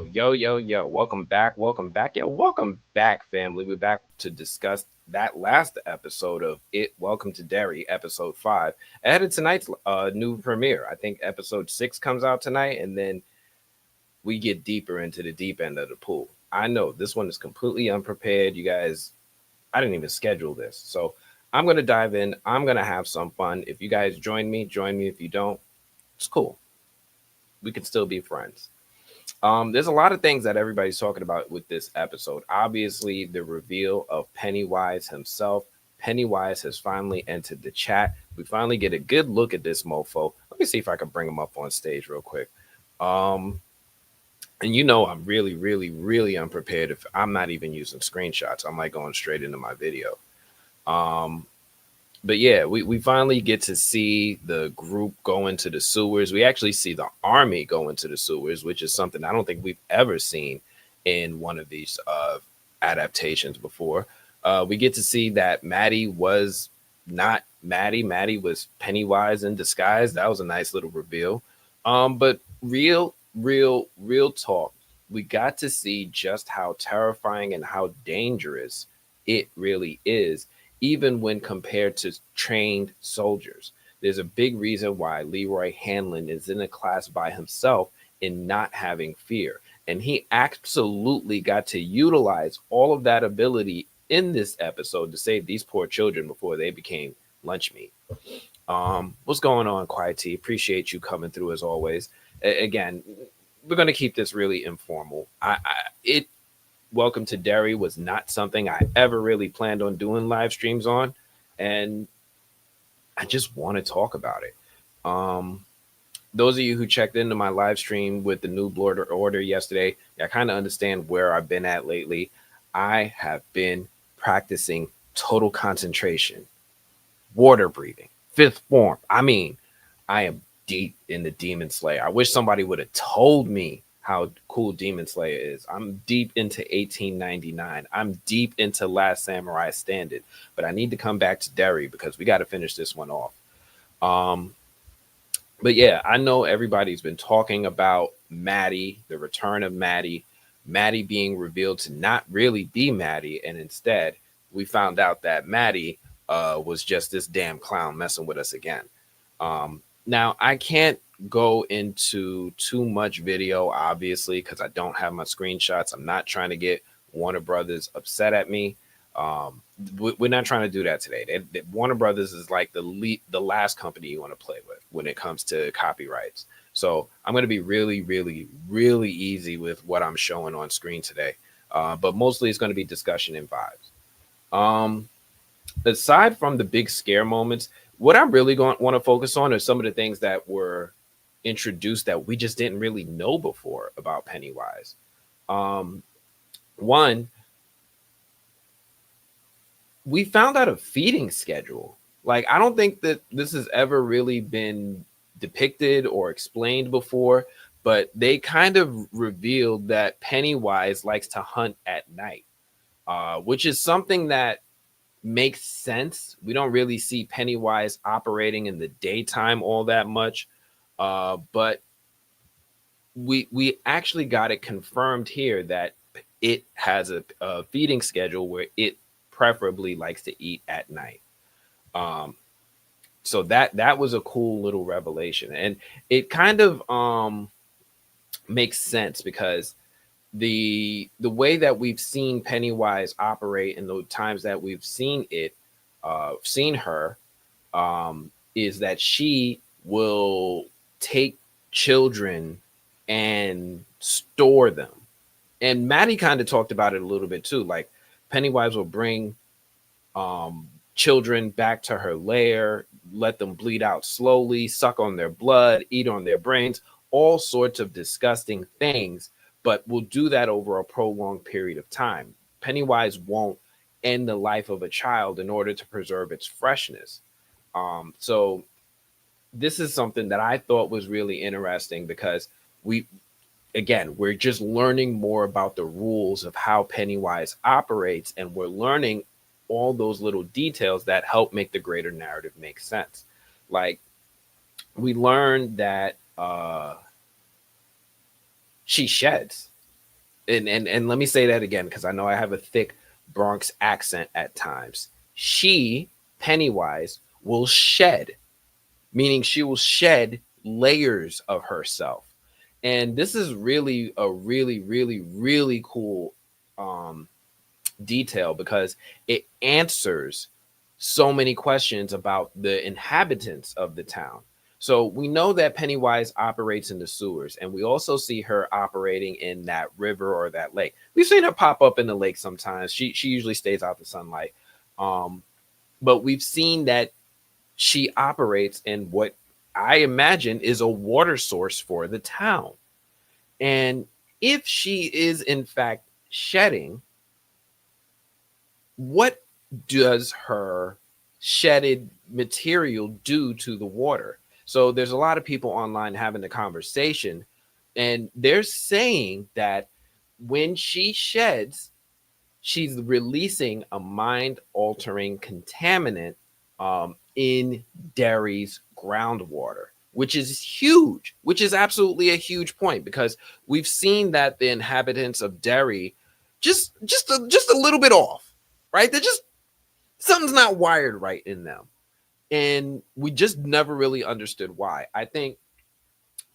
Yo. Welcome back. Welcome back, family. We're back to discuss that last episode of It. Welcome to Derry, episode 5. Ahead of tonight's new premiere. I think episode 6 comes out tonight, and then we get deeper into the deep end of the pool. I know this one is completely unprepared. You guys, I didn't even schedule this. So I'm going to dive in. I'm going to have some fun. If you guys join me, join me. If you don't, it's cool. We can still be friends. There's a lot of things that everybody's talking about with this episode. Obviously, the reveal of Pennywise himself. Pennywise has finally entered the chat. We finally get a good look at this mofo. Let me see if I can bring him up on stage real quick. And I'm really unprepared if I'm not even using screenshots. I'm like going straight into my video. But yeah, we finally get to see the group go into the sewers. We actually see the army go into the sewers, which is something I don't think we've ever seen in one of these adaptations before. We get to see that Matty was not Matty. Matty was Pennywise in disguise. That was a nice little reveal. But real talk. We got to see just how terrifying and how dangerous it really is, even when compared to trained soldiers. There's a big reason why Leroy Hanlon is in a class by himself in not having fear. And he absolutely got to utilize all of that ability in this episode to save these poor children before they became lunch meat. What's going on, Quiet T? Appreciate you coming through as always. Again, we're going to keep this really informal. Welcome to Derry was not something I ever really planned on doing live streams on, and I just want to talk about it. Those of you who checked into my live stream with the new order yesterday, I kind of understand where I've been at lately. I have been practicing total concentration, water breathing, fifth form. I mean, I am deep in the Demon Slayer. I wish somebody would have told me how cool Demon Slayer is. I'm deep into 1899. I'm deep into Last Samurai Standard, but I need to come back to Derry because we got to finish this one off. But yeah, I know everybody's been talking about Matty, the return of Matty being revealed to not really be Matty, and instead we found out that Matty was just this damn clown messing with us again. Now, I can't go into too much video, obviously, because I don't have my screenshots. I'm not trying to get Warner Brothers upset at me. We're not trying to do that today. Warner Brothers is like the last company you want to play with when it comes to copyrights. So I'm going to be really easy with what I'm showing on screen today. But mostly it's going to be discussion and vibes. Aside from the big scare moments, what I'm really going to want to focus on are some of the things that were introduced that we just didn't really know before about Pennywise. One, we found out a feeding schedule. Like, I don't think that this has ever really been depicted or explained before, but they kind of revealed that Pennywise likes to hunt at night, which is something that makes sense. We don't really see Pennywise operating in the daytime all that much, but we actually got it confirmed here that it has a feeding schedule where it preferably likes to eat at night. So that was a cool little revelation, and it kind of makes sense because the way that we've seen Pennywise operate in the times that we've seen her, is that she will take children and store them. And Matty kind of talked about it a little bit too. Like, Pennywise will bring children back to her lair, let them bleed out slowly, suck on their blood, eat on their brains, all sorts of disgusting things, but will do that over a prolonged period of time. Pennywise won't end the life of a child in order to preserve its freshness. So this is something that I thought was really interesting because we're just learning more about the rules of how Pennywise operates, and we're learning all those little details that help make the greater narrative make sense. Like, we learned that she sheds. and let me say that again because I know I have a thick Bronx accent at times. She, Pennywise, will shed, meaning she will shed layers of herself. And this is really a really cool um, detail because it answers so many questions about the inhabitants of the town. So we know that Pennywise operates in the sewers, and we also see her operating in that river or that lake. We've seen her pop up in the lake sometimes. She usually stays out the sunlight, um, but we've seen that she operates in what I imagine is a water source for the town. And if she is in fact shedding, what does her shedded material do to the water? So there's a lot of people online having the conversation, and they're saying that when she sheds, she's releasing a mind altering contaminant in Derry's groundwater, which is huge, which is absolutely a huge point because we've seen that the inhabitants of Derry just a little bit off, right? They're just something's not wired right in them. And we just never really understood why. I think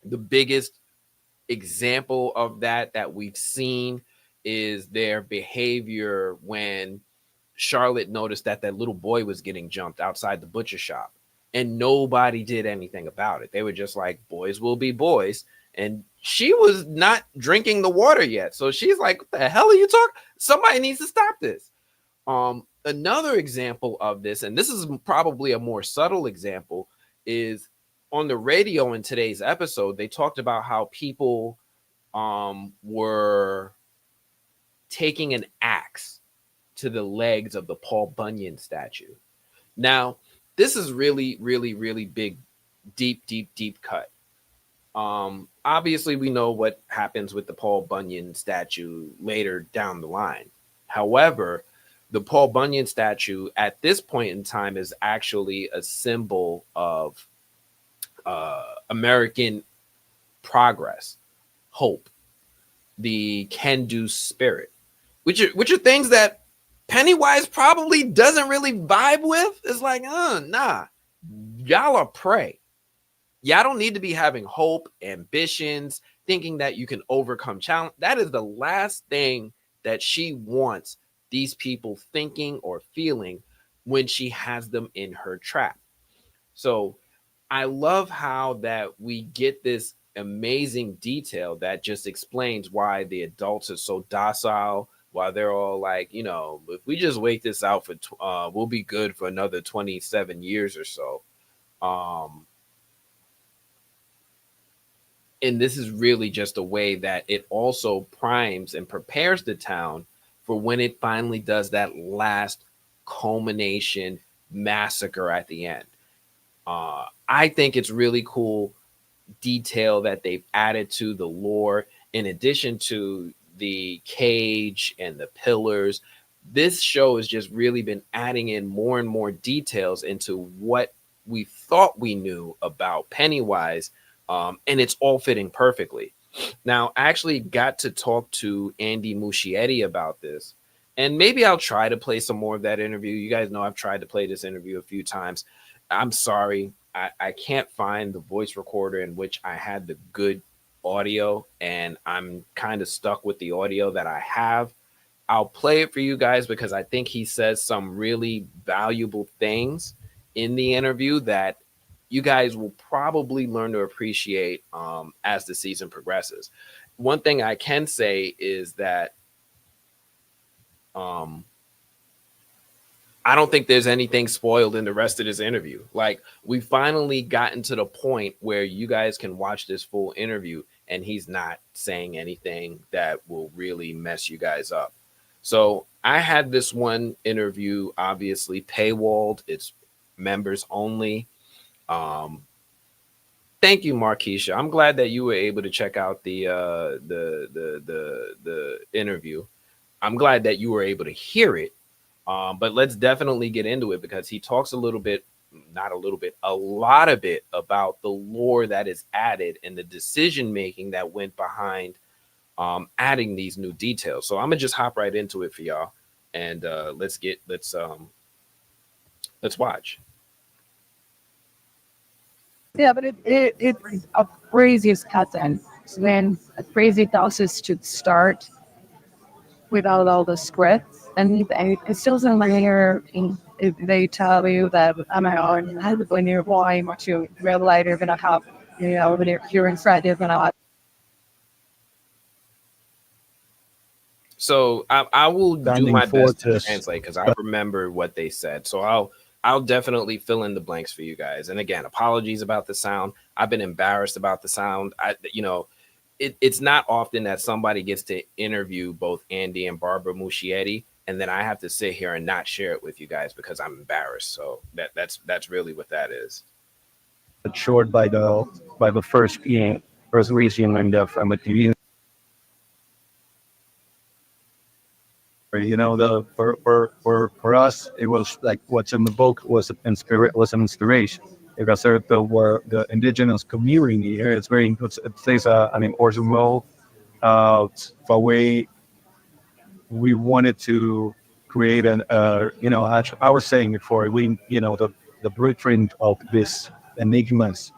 the biggest example of that we've seen is their behavior when Charlotte noticed that that little boy was getting jumped outside the butcher shop and nobody did anything about it. They were just like, boys will be boys. And she was not drinking the water yet. So she's like, what the hell are you talking? Somebody needs to stop this. Another example of this, and this is probably a more subtle example, is on the radio in today's episode, they talked about how people were taking an axe to the legs of the Paul Bunyan statue. Now, this is really big, deep cut. Obviously, we know what happens with the Paul Bunyan statue later down the line. However, the Paul Bunyan statue at this point in time is actually a symbol of American progress, hope, the can-do spirit, which are things that Pennywise probably doesn't really vibe with. It's like, nah, y'all are prey. Y'all don't need to be having hope, ambitions, thinking that you can overcome challenge. That is the last thing that she wants these people thinking or feeling when she has them in her trap. So I love how that we get this amazing detail that just explains why the adults are so docile, while they're all like, if we just wait this out for, we'll be good for another 27 years or so. And this is really just a way that it also primes and prepares the town for when it finally does that last culmination massacre at the end. I think it's really cool detail that they've added to the lore in addition to the cage and the pillars. This show has just really been adding in more and more details into what we thought we knew about Pennywise, and it's all fitting perfectly. Now, I actually got to talk to Andy Muschietti about this, and maybe I'll try to play some more of that interview. You guys know I've tried to play this interview a few times. I'm sorry, I can't find the voice recorder in which I had the good audio, and I'm kind of stuck with the audio that I have. I'll play it for you guys because I think he says some really valuable things in the interview that you guys will probably learn to appreciate as the season progresses. One thing I can say is that I don't think there's anything spoiled in the rest of this interview. Like, we finally gotten to the point where you guys can watch this full interview and he's not saying anything that will really mess you guys up. So I had this one interview, obviously paywalled. It's members only. Thank you, Markeisha. I'm glad that you were able to check out the interview. I'm glad that you were able to hear it. But let's definitely get into it because he talks a little bit, not a little bit, a lot of it about the lore that is added and the decision making that went behind adding these new details. So I'm gonna just hop right into it for y'all, and let's watch. Yeah, but it's a craziest cutscene when a crazy process should start without all the scripts. And it still sounds like if they tell you that I'm on when you're going to real life, you're gonna have, when you're in threat, you're gonna. So I will do Standing my best to fortress. translate because I remember what they said. So I'll definitely fill in the blanks for you guys. And again, apologies about the sound. I've been embarrassed about the sound. It's not often that somebody gets to interview both Andy and Barbara Muschietti, and then I have to sit here and not share it with you guys because I'm embarrassed. So that's really what that is. Short by the first region and from a TV. For us, it was like what's in the book was an inspiration. Because the indigenous community here, it plays an important role. For way we wanted to create as I was saying before, the blueprint of this enigmas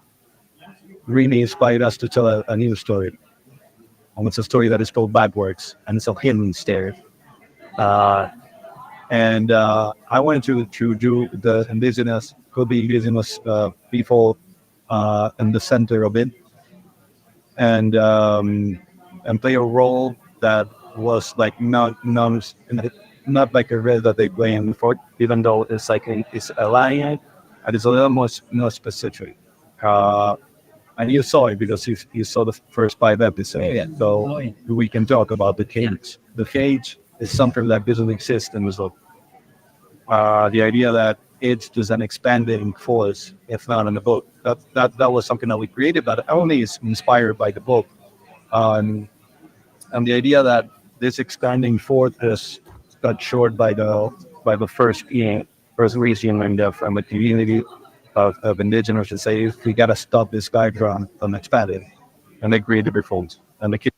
really inspired us to tell a new story. And it's a story that is told backwards, and it's a hidden there. And I wanted to do the indigenous people in the center of it, and play a role that was like not like a role that they play in before, even though it's like it's a line and it's a little more specific. And you saw it because you saw the first 5 episodes. Yeah. So we can talk about the cage. The cage is something that doesn't exist in the book. The idea that it's just an expanding force, if not in the book. That was something that we created, but only is inspired by the book. And the idea that this expanding force is got short by the first region and from a community of indigenous to say we gotta stop this guy from expanding, and they created reforms and the kids.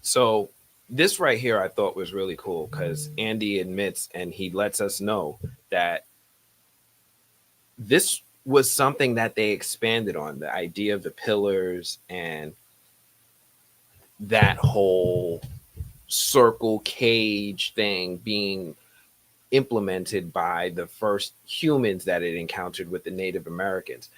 So this right here I thought was really cool because Andy admits and he lets us know that this was something that they expanded on, the idea of the pillars and that whole circle cage thing being implemented by the first humans that it encountered with the Native Americans.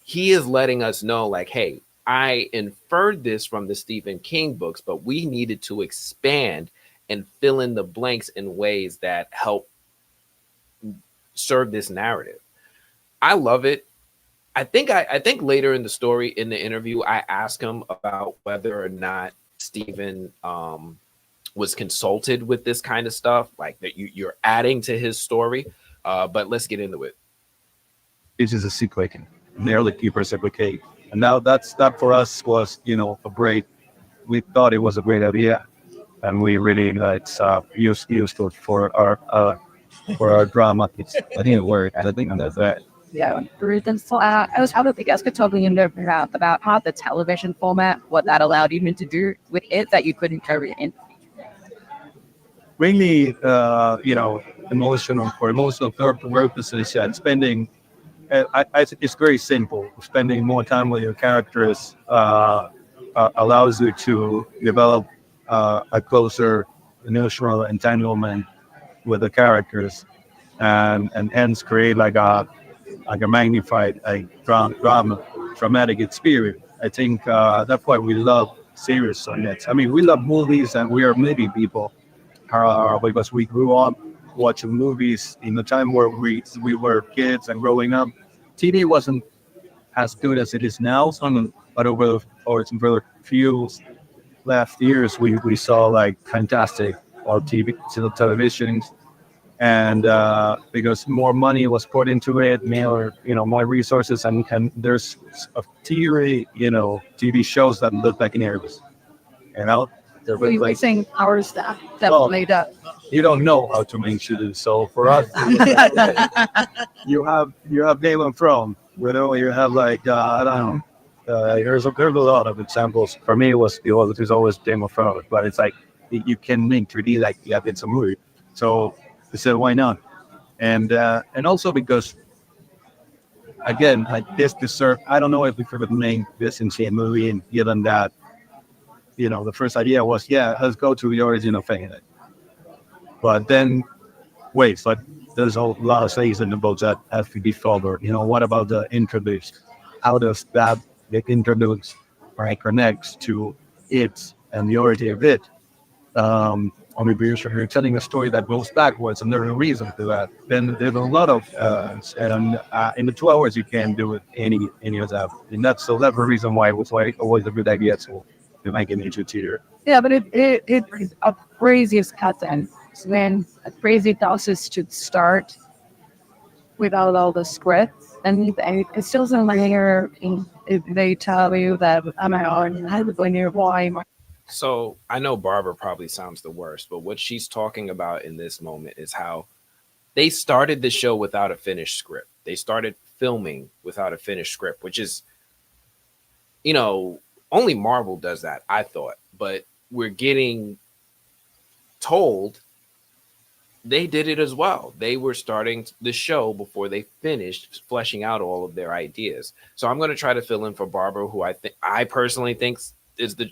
He is letting us know, like, hey, I inferred this from the Stephen King books, but we needed to expand and fill in the blanks in ways that help serve this narrative. I love it. I think later in the story, in the interview, I asked him about whether or not Stephen was consulted with this kind of stuff, like that you're adding to his story. But let's get into it. This is a secret. They're the keepers of the cave. And now that for us was, we thought it was a great idea. And we really used it for our drama. I think it worked. I think that's that. Yeah, I was hoping you guys could talk about how the television format, what that allowed you to do with it that you couldn't carry in. Really, emotional purposes and spending. It's very simple. Spending more time with your characters allows you to develop a closer emotional entanglement with the characters, and hence create like a magnified dramatic experience. I think that's why we love series on it. I mean, we love movies, and we are movie people because we grew up watching movies in the time where we were kids and growing up. TV wasn't as good as it is now, but over the few last years, we saw like fantastic television, and because more money was put into it, more resources, and there's a TV shows that look like nervous, We were saying our staff that made up. You don't know how to make shoes, so for us, you have Game of Thrones, you have like I don't know, there's a lot of examples. For me, it was always Game of Thrones, but it's like you can make 3D like yeah, it's a movie. So I said, why not? And also because again, like this deserve. I don't know if we could make this into a movie, and given that the first idea was yeah, let's go to the origin of thing. But then wait, but there's a lot of things in the book that have to be covered. What about the introduced? How does that get introduced or connects to it and the origin of it? Or maybe you're telling a story that goes backwards and there's a reason to that. Then there's a lot of, and in the 2 hours you can't do it any of that. And that's the reason why it was always a good idea to make it into theater. Yeah, but it's a craziest pattern when a crazy process should start without all the scripts, and it still doesn't matter if they tell you that I'm on when you're why. So I know Barbara probably sounds the worst, but what she's talking about in this moment is how they started the show without a finished script. They started filming without a finished script, which is, only Marvel does that, I thought. But we're getting told they did it as well. They were starting the show before they finished fleshing out all of their ideas. So I'm going to try to fill in for Barbara, who I personally think is the,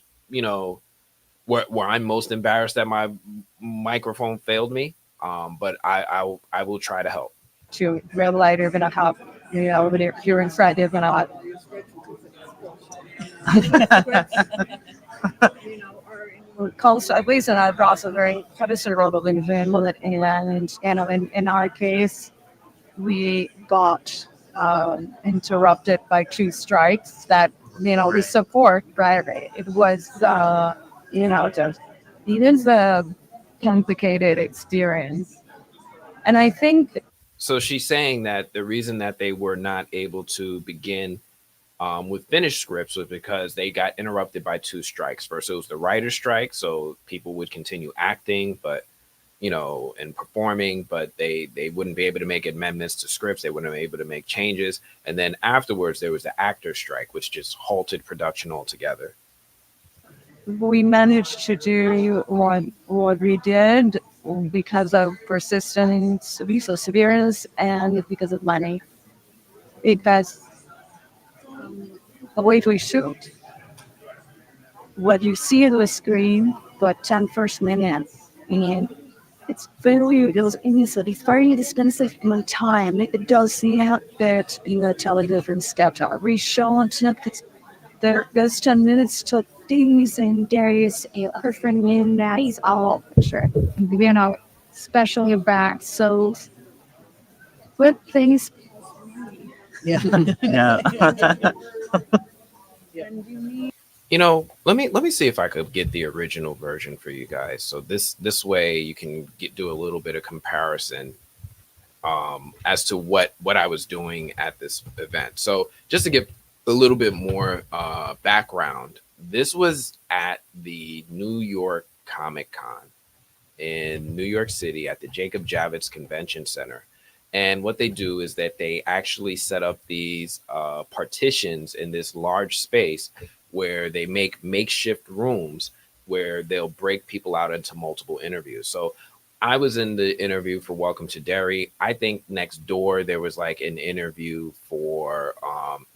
where I'm most embarrassed that my microphone failed me. But I will try to help. To red light are gonna have over there here in front they're gonna calls at least in our process very considerable in England and in our case we got interrupted by 2 strikes that we support right. It was just it is a complicated experience, and I think. So she's saying that the reason that they were not able to begin with finished scripts was because they got interrupted by 2 strikes. First, it was the writer's strike, so people would continue acting, but and performing, but they wouldn't be able to make amendments to scripts. They wouldn't be able to make changes. And then afterwards, there was the actor's strike, which just halted production altogether. We managed to do what we did because of persistence, perseverance, and because of money. Because the way we shoot, what you see on the screen, the 10 first minutes, and it's it's very expensive in time. It does see how that television sketch every show until those 10 minutes took days and days. Her friend named Matty's all sure. Special back. So good things. Yeah. Let me see if I could get the original version for you guys. So this way you can do a little bit of comparison as to what I was doing at this event. So just to give a little bit more background, this was at the New York Comic Con in New York City at the Jacob Javits Convention Center. And what they do is that they actually set up these partitions in this large space where they make makeshift rooms where they'll break people out into multiple interviews. So I was in the interview for Welcome to Derry. I think next door there was like an interview for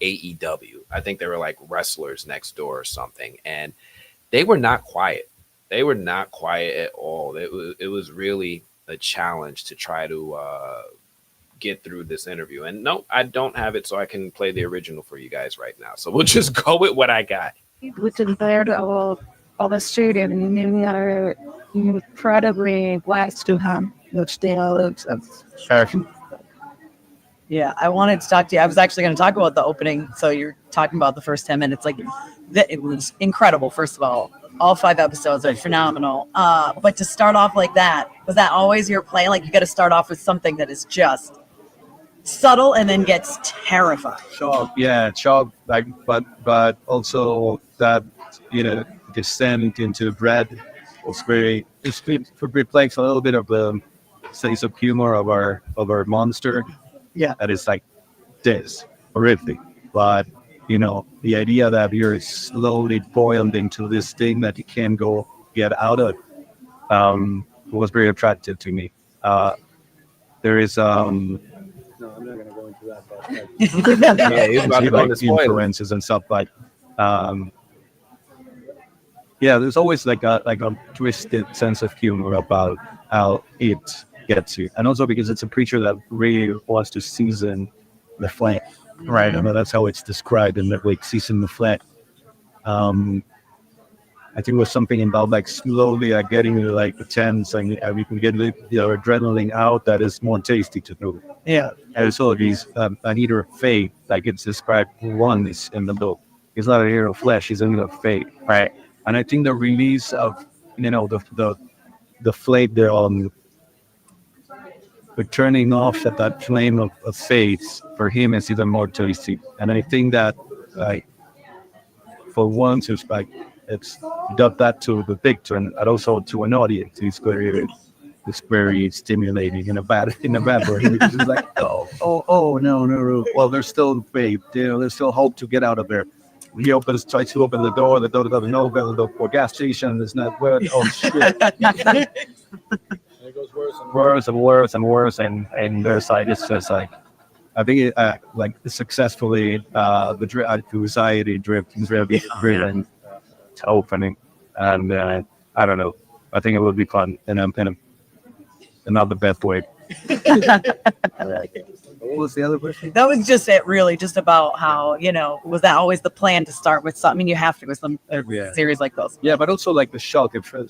AEW. I think there were like wrestlers next door or something. And they were not quiet. They were not quiet at all. It was really a challenge to try to get through this interview. And no, I don't have it, so I can play the original for you guys right now. So we'll just go with what I got. Which is there all the students and we are incredibly blessed to have which they are. Yeah, I wanted to talk to you. I was actually going to talk about the opening. So you're talking about the first 10 minutes. Like, it was incredible, first of all 5 episodes are phenomenal. But to start off like that, was that always your plan? Like, you got to start off with something that is just subtle and then gets terrifying. Shock, like, but also that descent into dread was it reflects a little bit of the sense of humor of our monster. Yeah, that is like this horrific, but the idea that you're slowly boiled into this thing that you can't get out of, was very attractive to me. There is no, I'm not going to go into that. Yeah, he's about to go into spoilers. Influences and stuff, but yeah, there's always like a twisted sense of humor about how it gets you, and also because it's a creature that really wants to season the flame, right? I mean, that's how it's described in the like season the flame. I think it was something about like slowly getting to like the tense and we can get the adrenaline out that is more tasty to do. Yeah. And so these an eater of fate, like it's described one is in the book. He's not a hero of flesh, he's an eater of fate. Right. And I think the release of the flame there on the turning off that flame of fate for him is even more tasty. And I think that for once it's done that to the victor and also to an audience. It's very stimulating in a bad way. It's just like no. Well, there's still faith. There's still hope to get out of there. He tries to open the door doesn't open. The gas station is not good. Oh shit! It goes worse and worse, and their side it's just like. I think successfully the anxiety driven to opening, and I don't know. I think it would be fun in not the best way. I like it. What was the other question? That was just it, really, just about how was that always the plan to start with something? I mean, you have to with some series like this. Yeah, but also like the shock effect,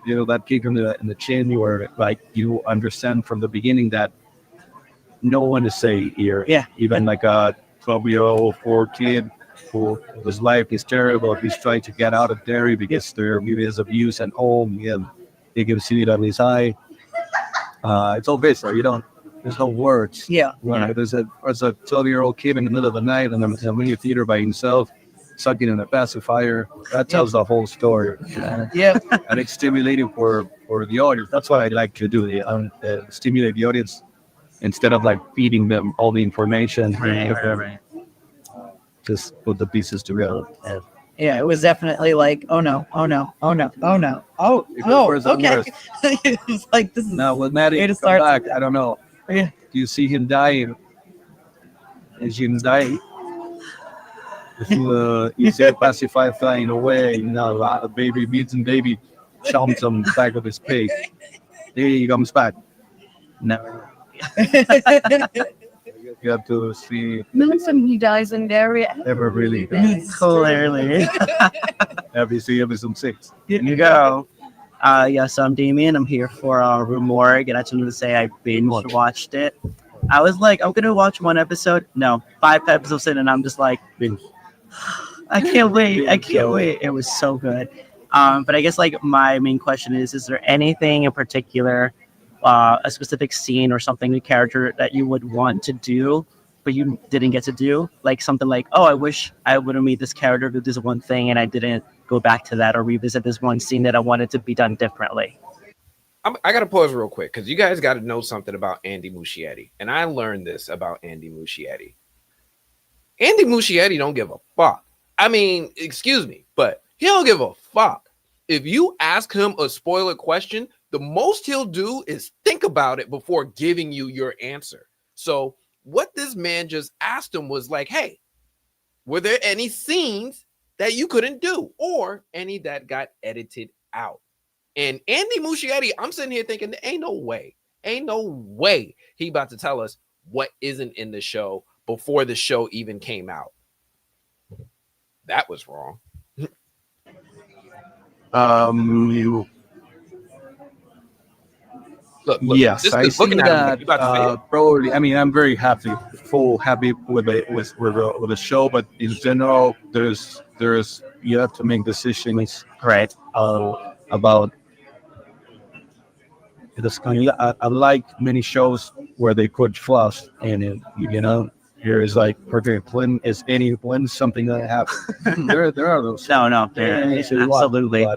that kick in the chin, where like you understand from the beginning that no one is safe here. Yeah, even like a 12-year-old poor kid whose life is terrible. He's trying to get out of Derry because there is abuse at home. Yeah, he can see it on his eye. It's all visceral. There's no words. Yeah. Right. There's a 12-year-old kid in the middle of the night in a movie theater by himself, sucking in a pacifier. That tells the whole story. Yeah. And it's stimulating for the audience. That's what I like to do. Stimulate the audience instead of like feeding them all the information. Right. Just put the pieces together. Yeah, it was definitely like, oh no. Okay. It was like, this is now with Matty way to come start. back. I don't know. Yeah. Do you see him dying? Is him dying? You see a pacifier flying away. A baby beats and baby chomps on the back of his pig. There he comes back. Never. You have to see. Milton, he dies in Derry. Never really. Clearly. Have you seen episode 6? Here you go. Yes, I'm Damien. I'm here for Room Morgue, and I just wanted to say I binge watched it. I was like, I'm gonna watch one episode. No, 5 episodes in, and I'm just like, I can't wait. It was so good. But I guess like my main question is there anything in particular, a specific scene or something, a character that you would want to do, but you didn't get to do? Like something like, oh, I wish I would have made this character do this one thing and I didn't go back to that or revisit this one scene that I wanted to be done differently. I got to pause real quick because you guys got to know something about Andy Muschietti. And I learned this about Andy Muschietti. Andy Muschietti don't give a fuck. I mean, excuse me, but he don't give a fuck. If you ask him a spoiler question, the most he'll do is think about it before giving you your answer. So what this man just asked him was like, hey, were there any scenes that you couldn't do or any that got edited out? And Andy Muschietti, I'm sitting here thinking, ain't no way he about to tell us what isn't in the show before the show even came out. That was wrong. Look, yes, I see that. Probably, I mean, I'm very happy with the show, but in general, there's you have to make decisions, right? About this kind. I like many shows where they put flaws in it. Here is like perfect. When something that happens, there are those. No, absolutely.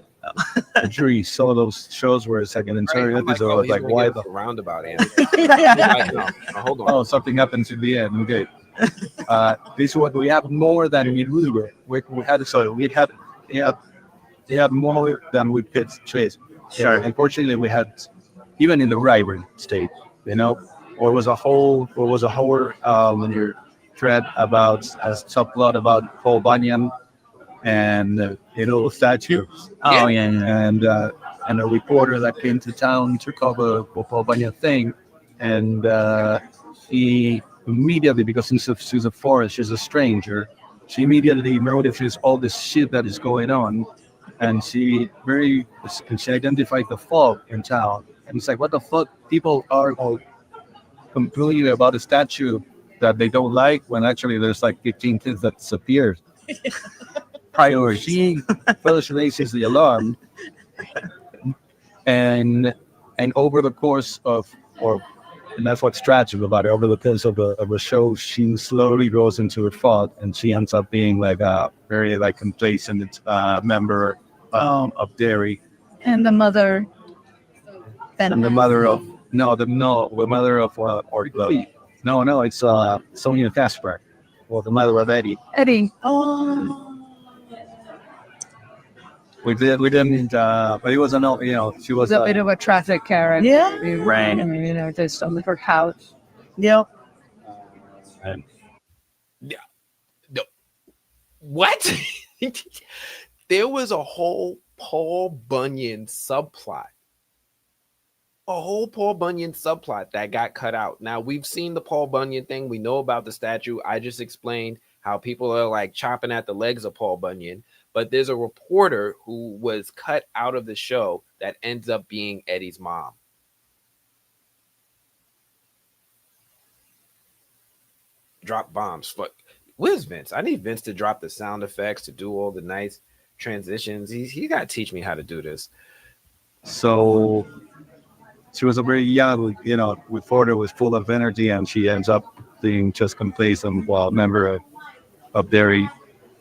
The jury saw those shows where it's like an entire episode, like why the roundabout Andy? Like, no, hold on. Oh, something happens in the end. Okay, This one we have more than we were. We had more than we could chase. Sure. Unfortunately, we had even in the rival state, or was a whole thread about a subplot about Paul Bunyan and statue. Oh yeah. And a reporter that came to town to cover the Paul Bunyan thing, and he immediately, because she's a foreigner, she's a stranger, she immediately notices all this shit that is going on, and she identified the fog in town, and it's like, what the fuck? People are all complaining about a statue that they don't like, when actually there's like 15 kids that disappeared. She first raises the alarm, and over the course of, and that's what's tragic about it, over the course of a show, she slowly grows into her fault, and she ends up being like a very like complacent member of Derry. And the mother. And the mother of it's Sonia Casper, or the mother of Eddie. Eddie. We didn't, but it was she was a bit of a traffic character. Yeah. Right. Just on her couch. Yep. What? There was a whole Paul Bunyan subplot. A whole Paul Bunyan subplot that got cut out. Now, we've seen the Paul Bunyan thing. We know about the statue. I just explained how people are like chopping at the legs of Paul Bunyan. But there's a reporter who was cut out of the show that ends up being Eddie's mom. Drop bombs. Fuck. Where's Vince? I need Vince to drop the sound effects, to do all the nice transitions. He got to teach me how to do this. So she was a very young, reporter, was full of energy, and she ends up being just complacent while member of Derry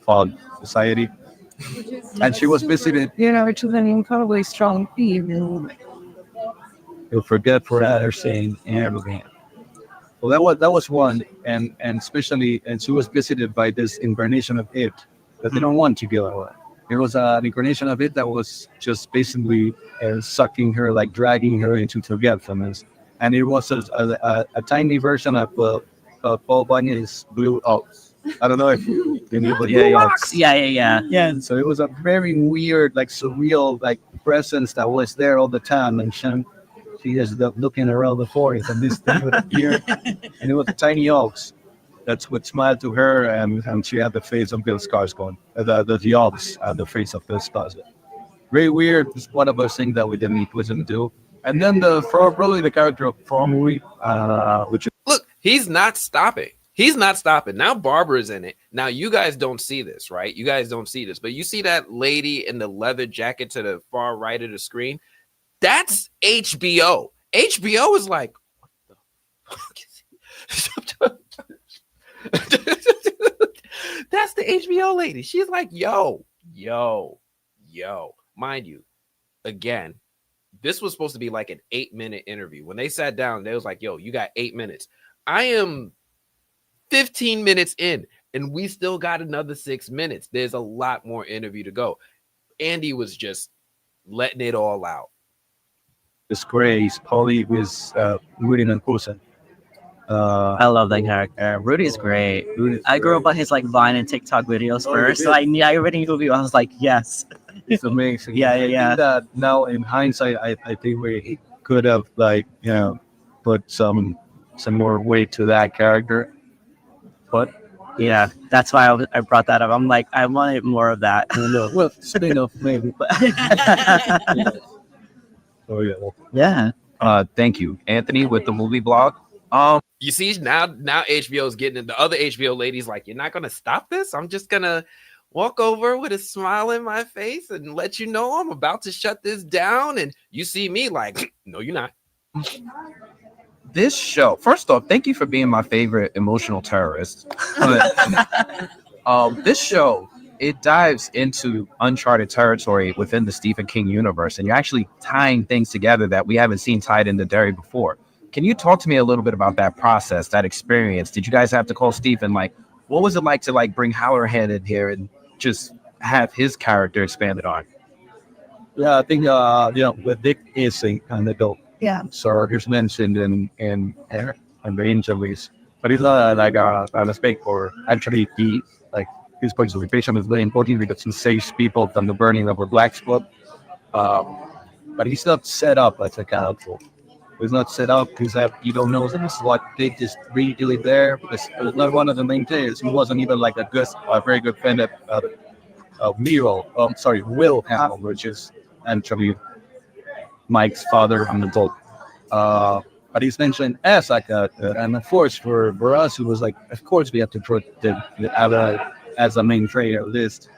Fog Society. And she was visited. Which is an incredibly strong theme. You'll forget for her saying everything. Well, that was one, and especially, and she was visited by this incarnation of it that they don't want to kill her. There was an incarnation of it that was just basically sucking her, like dragging her into forgetfulness, and it was a tiny version of Paul Bunyan's Blue Ox. I don't know if you know, but Yeah. So it was a very weird, like surreal, like presence that was there all the time, and she just looking around the forest, and this thing would appear, and it was a tiny ox that's what smiled to her, and she had the face of Bill Skarsgård, the ox at the face of Bill Skarsgård. Very weird. It's one of those things that we didn't do. And then probably the character of Fromwy, which is, look, he's not stopping. He's not stopping. Now Barbara's in it. Now you guys don't see this, right? You guys don't see this, but you see that lady in the leather jacket to the far right of the screen? That's HBO. HBO is like, what the fuck is That's the HBO lady. She's like, yo. Mind you, again, this was supposed to be like an 8-minute interview. When they sat down, they was like, yo, you got 8 minutes. I am 15 minutes in, and we still got another 6 minutes. There's a lot more interview to go. Andy was just letting it all out. Disgrace, Polly was Rudy Nankusa. I love that character. Rudy's great. I grew up on his like Vine and TikTok videos first, so I already knew you. I was like, yes, it's amazing. Yeah. I think that now in hindsight, I think we could have put some more weight to that character. But yeah, that's why I brought that up. I'm like, I wanted more of that. Well, spin-off maybe. But yeah. Thank you, Anthony, with the movie blog. You see, now HBO's getting it. The other HBO ladies like, you're not gonna stop this. I'm just gonna walk over with a smile in my face and let you know I'm about to shut this down. And you see me like, no, you're not. This show, first off, thank you for being my favorite emotional terrorist. But, this show, it dives into uncharted territory within the Stephen King universe, and you're actually tying things together that we haven't seen tied into Derry before. Can you talk to me a little bit about that process, that experience? Did you guys have to call Stephen? Like, what was it like to like bring Halloran in here and just have his character expanded on? Yeah, I think with Dick is a kind of dope. Yeah. So he's mentioned in the injuries, but he's not like a spec for actually his participation is very important because he saves people from the burning of a black spot. But he's not set up as a character. He's not set up because you don't know what Dick is really there because he was not one of the main players. He wasn't even like a very good friend of Will Hamill, which is actually Mike's father on the boat. But he's mentioned as like and of course for us it was like, of course we have to put the as a main player list.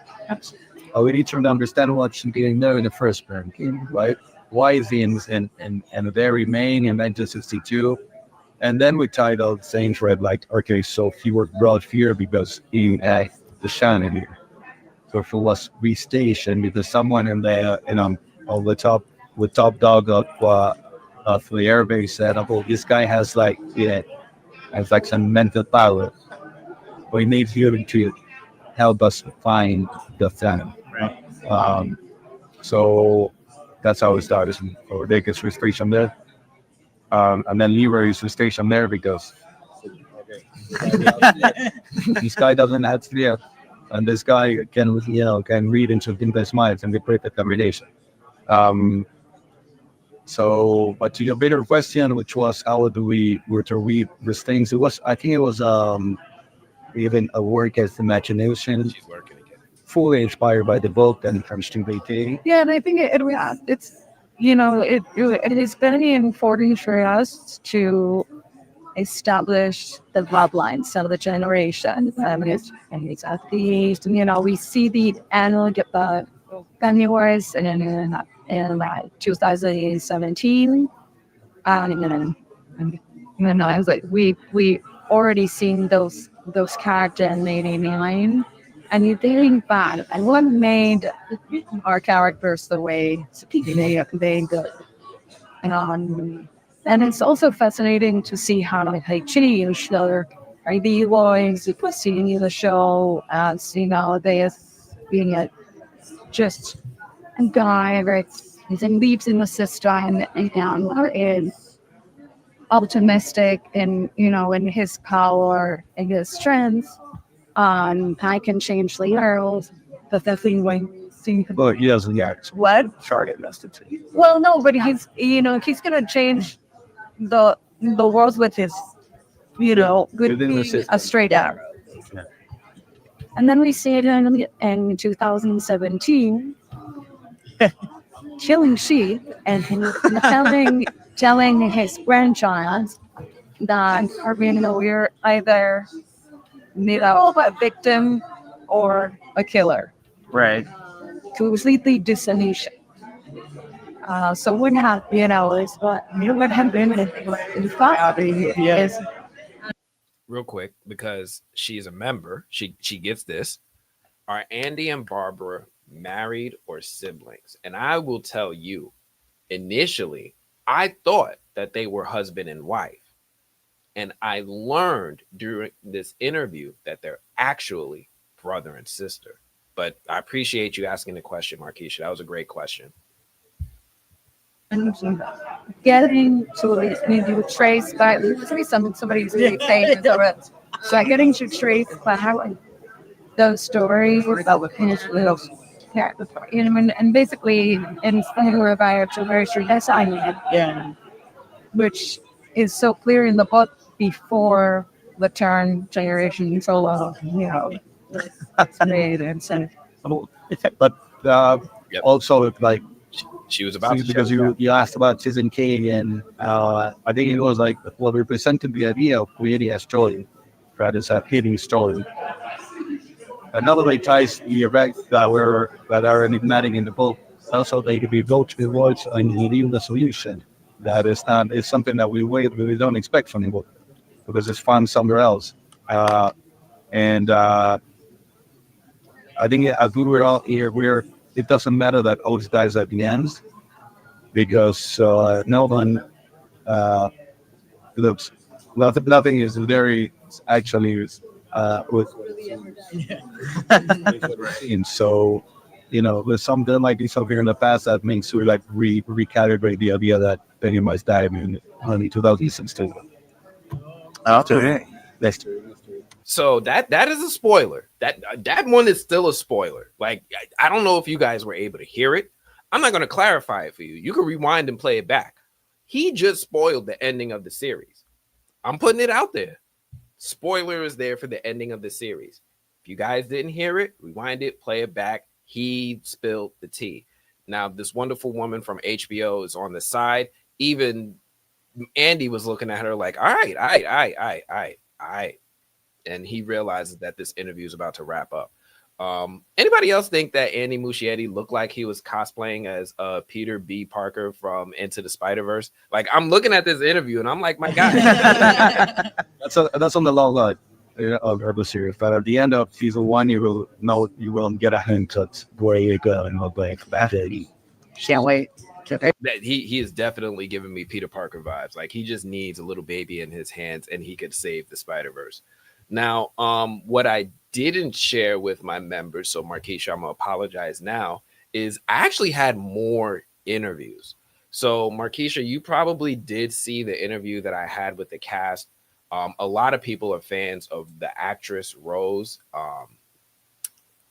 We need to understand what should be there in the first place, right? Why is he in the very main in 1962? And then we titled Saint Red like, okay, so he was brought here because he had the shining here. So if it was restationed because someone in there, on the top dog of the airbase said, oh, this guy has like some mental power. We need you to help us find the fan. So that's how it started. So Dick is stationed there. And then Leroy is stationed there because this guy doesn't have to, and this guy can read into people's minds and be perfect combination. So, but to your bigger question, which was how do we were to read these things? I think it was even a work as imagination. She's working again. Fully inspired by the book and from Steve. Yeah, and I think it's it is very important for us to establish the bloodlines of the generation. And exactly, we see the annual Pennywise in 2017, and then I was like, we already seen those characters in '89. And you think back, and what made our characters the way they go. And it's also fascinating to see how they change their ideas, seeing the show, and see nowadays being just a guy that believes in the system and is optimistic in his power and his strength. I can change the world, but the thing But he doesn't yet. what? Target invested to you. Well, no, but he's gonna change the world with his, good Within the being system. a straight arrow. Yeah. And then we see it in 2017, killing sheep and telling his grandchild that we're either a victim or a killer. Right. Completely dissolution. So what happened, is what happened in fact is Real quick, because she's a member, she gets this. Are Andy and Barbara married or siblings? And I will tell you, initially, I thought that they were husband and wife. And I learned during this interview that they're actually brother and sister. But I appreciate you asking the question, Markeisha. That was a great question. getting to trace back. Somebody's really saying it. So getting to trace back how those stories about his little character, and basically inspired about generation Yeah. which is so clear in the book before the turn generation solo, made and so. But Yep. also like She was about to because you asked about Citizen Kane, and I think it was like what represented the idea of creating a story rather than a hidden story. Another way ties the events that are enigmatic in the book. Also, they could be built towards a new solution. That is not is something that we don't expect from the book because it's found somewhere else. And I think as we were all here, it doesn't matter that all these guys are the ends because no one looks nothing is very actually with and so with something like this over here in the past that makes you like recalibrate the idea that Pennywise died in early 2016. Okay. Next. So that is a spoiler. That one is still a spoiler. Like I don't know if you guys were able to hear it. I'm not going to clarify it for you. You can rewind and play it back. He just spoiled the ending of the series. I'm putting it out there. Spoiler is there for the ending of the series. If you guys didn't hear it, rewind it, play it back. He spilled the tea. Now, this wonderful woman from HBO is on the side. Even Andy was looking at her like, all right. And he realizes that this interview is about to wrap up. Anybody else think that Andy Muschietti looked like he was cosplaying as Peter B. Parker from Into the Spider-Verse? Like, I'm looking at this interview and I'm like, my God. That's on the long line of the series. But at the end of season 1, you will get a hint at where you go and look like that. Can't wait. He is definitely giving me Peter Parker vibes. Like, he just needs a little baby in his hands and he could save the Spider-Verse. Now, what I didn't share with my members, so Markeisha, I'm gonna apologize now, is I actually had more interviews. So Markeisha, you probably did see the interview that I had with the cast. A lot of people are fans of the actress Rose.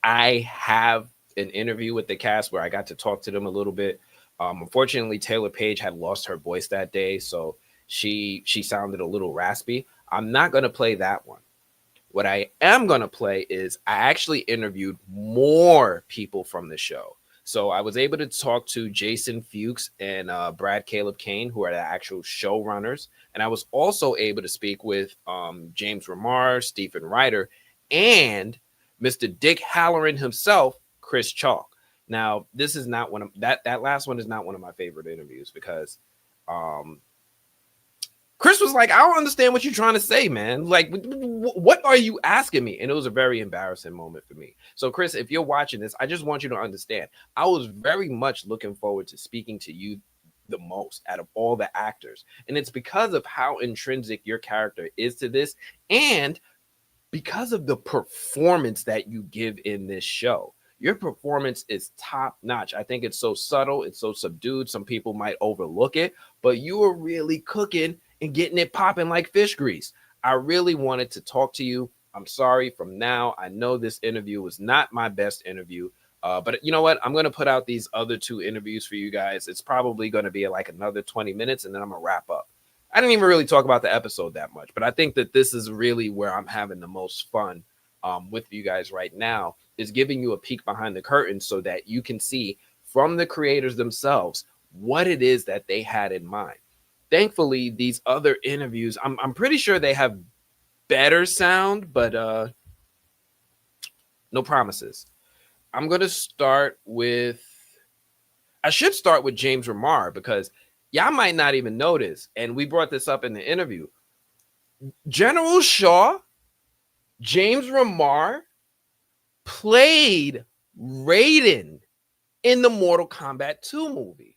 I have an interview with the cast where I got to talk to them a little bit. Unfortunately, Taylor Page had lost her voice that day, so she sounded a little raspy. I'm not gonna play that one. What I am going to play is I actually interviewed more people from the show. So I was able to talk to Jason Fuchs and Brad Caleb Kane, who are the actual showrunners. And I was also able to speak with James Remar, Stephen Ryder, and Mr. Dick Halloran himself, Chris Chalk. Now, this is not one of that last one is not one of my favorite interviews because Chris was like, I don't understand what you're trying to say, man. Like, what are you asking me? And it was a very embarrassing moment for me. So, Chris, if you're watching this, I just want you to understand. I was very much looking forward to speaking to you the most out of all the actors. And it's because of how intrinsic your character is to this and because of the performance that you give in this show. Your performance is top notch. I think it's so subtle. It's so subdued. Some people might overlook it, but you are really cooking and getting it popping like fish grease. I really wanted to talk to you. I'm sorry from now. I know this interview was not my best interview, but you know what? I'm going to put out these other 2 interviews for you guys. It's probably going to be like another 20 minutes and then I'm going to wrap up. I didn't even really talk about the episode that much, but I think that this is really where I'm having the most fun with you guys right now is giving you a peek behind the curtain so that you can see from the creators themselves what it is that they had in mind. Thankfully, these other interviews, I'm pretty sure they have better sound, but no promises. I'm going to start with, I should start with James Remar because y'all might not even notice, and we brought this up in the interview. General Shaw, James Remar played Raiden in the Mortal Kombat 2 movie.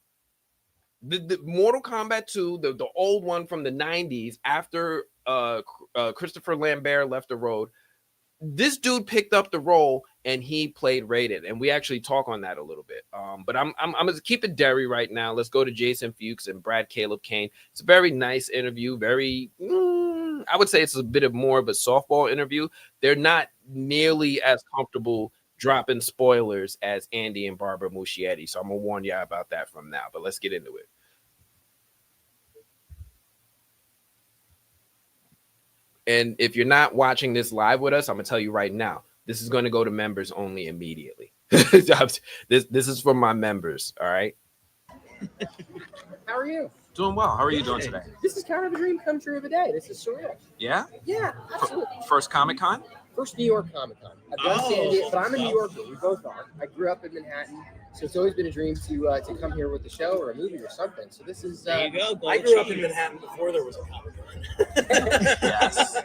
The Mortal Kombat 2, the old one from the 90s after Christopher Lambert left the road, this dude picked up the role and he played Raiden. And we actually talk on that a little bit. But I'm going to keep it Derry right now. Let's go to Jason Fuchs and Brad Caleb Kane. It's a very nice interview. Very, I would say it's a bit of more of a softball interview. They're not nearly as comfortable dropping spoilers as Andy and Barbara Muschietti. So I'm going to warn you about that from now. But let's get into it. And if you're not watching this live with us, I'm going to tell you right now, this is going to go to members only immediately. This is for my members. All right. How are you? Doing well. How are you doing today? This is kind of a dream come true of a day. This is surreal. Yeah. Yeah, absolutely. First Comic-Con? First New York Comic Con. I've done San Diego, but I'm a New Yorker. We both are. I grew up in Manhattan, so it's always been a dream to come here with a show or a movie or something. So this is. There you go. I grew up in Manhattan before there was a Comic Con. Yes.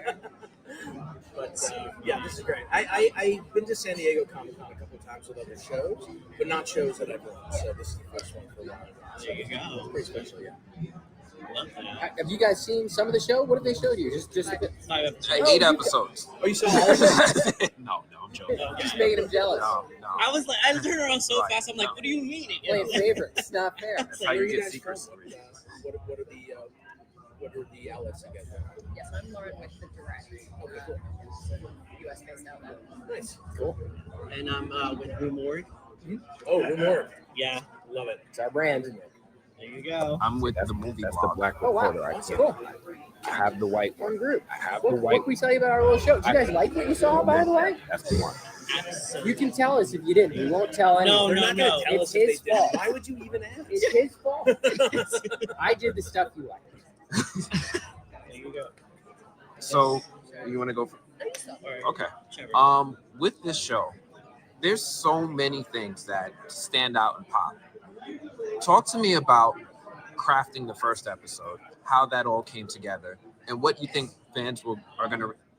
But yeah, this is great. I've been to San Diego Comic Con a couple of times with other shows, but not shows that I've run. So this is the first one for a while. There you go. It's pretty special, yeah. Love that. Have you guys seen some of the show? What have they showed you? Just a bit. 5 episodes. 8 episodes. Oh, you saw all of it? No, I'm joking. Just making him jealous. No. I was like, I turned around so Right, fast. I'm like, no. what do you mean? Playing favorites. It's not fair. That's how you Where are get guys secret from? stories. What are the outlets you guys have? Yes, I'm Lauren with the direct. Okay, cool. US based outlet. Nice. Cool. And I'm with Rumor. Oh, Rumor. Yeah, love it. It's our brand. There you go. I'm with the movie That's the blog. Oh, black wow. reporter right That's there. cool. I have the white One one. group. I have What the can white we tell you about our little show? Did you guys like what you saw, by the way? That's the one. You can tell us if you didn't. We won't tell anyone. They're not going to tell It's us if his they did. fault. Why would you even ask? It's his fault. I did the stuff you liked. There you go. So you want to go for okay. With this show, there's so many things that stand out and pop. Talk to me about crafting the first episode, how that all came together, and what you think fans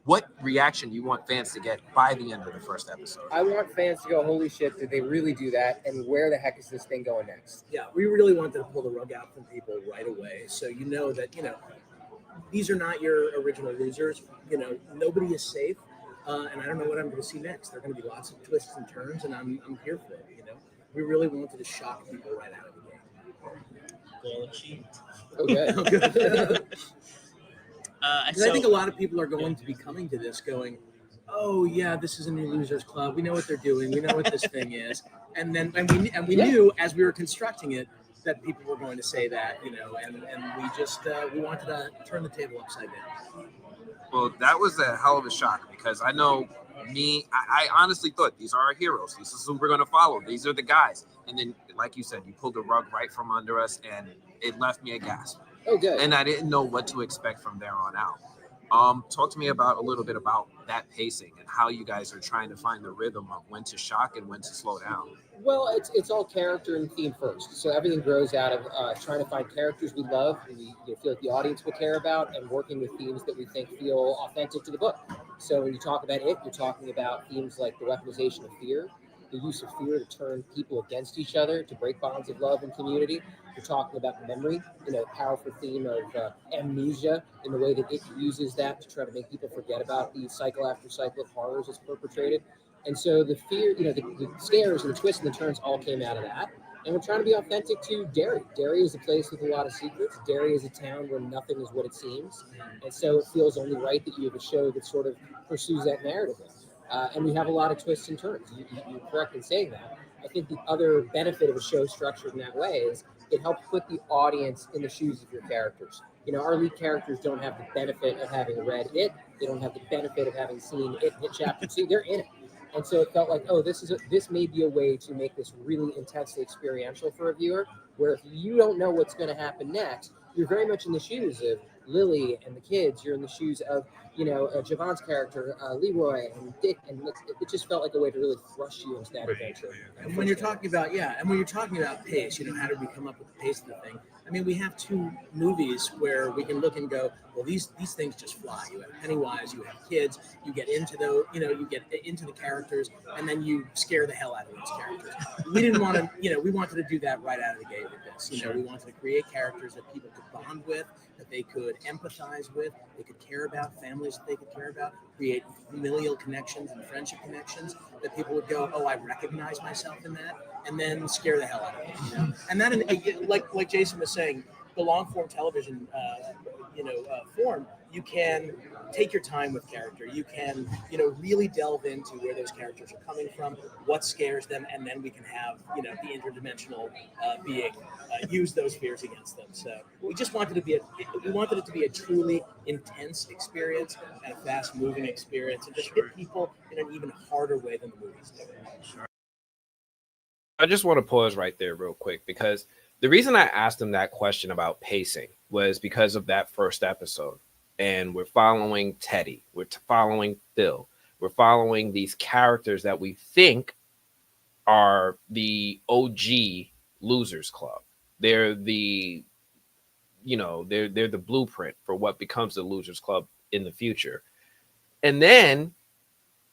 what reaction you want fans to get by the end of the first episode. I want fans to go, holy shit, did they really do that? And where the heck is this thing going next? Yeah, we really wanted to pull the rug out from people right away. So you know that, these are not your original losers. Nobody is safe. And I don't know what I'm going to see next. There are going to be lots of twists and turns, and I'm here for it. We really wanted to shock people right out of the gate. Goal achieved. Okay. Because I think a lot of people are going to be coming to this going, oh yeah, this is a new losers club. We know what they're doing. We know what this thing is. And we knew as we were constructing it that people were going to say that, and we just we wanted to turn the table upside down. Well, that was a hell of a shock because I know I honestly thought these are our heroes. This is who we're going to follow. These are the guys. And then, like you said, you pulled the rug right from under us and it left me a gasp. Oh, good. And I didn't know what to expect from there on out. Talk to me a little bit about that pacing and how you guys are trying to find the rhythm of when to shock and when to slow down. Well, it's all character and theme first. So everything grows out of trying to find characters we love, and we feel like the audience will care about, and working with themes that we think feel authentic to the book. So when you talk about it, you're talking about themes like the weaponization of fear, the use of fear to turn people against each other, to break bonds of love and community. You're talking about memory, the powerful theme of amnesia in the way that it uses that to try to make people forget about the cycle after cycle of horrors it's perpetrated. And so the fear, the scares and the twists and the turns all came out of that. And we're trying to be authentic to Derry. Derry is a place with a lot of secrets. Derry is a town where nothing is what it seems. And so it feels only right that you have a show that sort of pursues that narrative. And we have a lot of twists and turns. You're correct in saying that. I think the other benefit of a show structured in that way is it helps put the audience in the shoes of your characters. Our lead characters don't have the benefit of having read it. They don't have the benefit of having seen it hit chapter 2. They're in it. And so it felt like, this may be a way to make this really intensely experiential for a viewer, where if you don't know what's going to happen next, you're very much in the shoes of Lily and the kids. You're in the shoes of, Javon's character, Leroy and Dick, and it just felt like a way to really thrust you into that adventure. And when you're talking about pace, how did we come up with the pace of the thing? I mean, we have 2 movies where we can look and go, well, these things just fly. You have Pennywise, you have kids, you get into you get into the characters, and then you scare the hell out of those characters. We didn't want to, we wanted to do that right out of the gate with this. We wanted to create characters that people could bond with, that they could empathize with, they could care about, families that they could care about, create familial connections and friendship connections that people would go, oh, I recognize myself in that, and then scare the hell out of them. And that, like Jason was saying, the long form television, form, you can take your time with character. You can, really delve into where those characters are coming from, what scares them, and then we can have, the interdimensional being use those fears against them. So we just wanted it to be a truly intense experience and a fast moving experience, and just hit people in an even harder way than the movies do. I just want to pause right there real quick because the reason I asked him that question about pacing was because of that first episode. And we're following Teddy. We're following Phil. We're following these characters that we think are the OG Losers Club. They're the, they're the blueprint for what becomes the Losers Club in the future. And then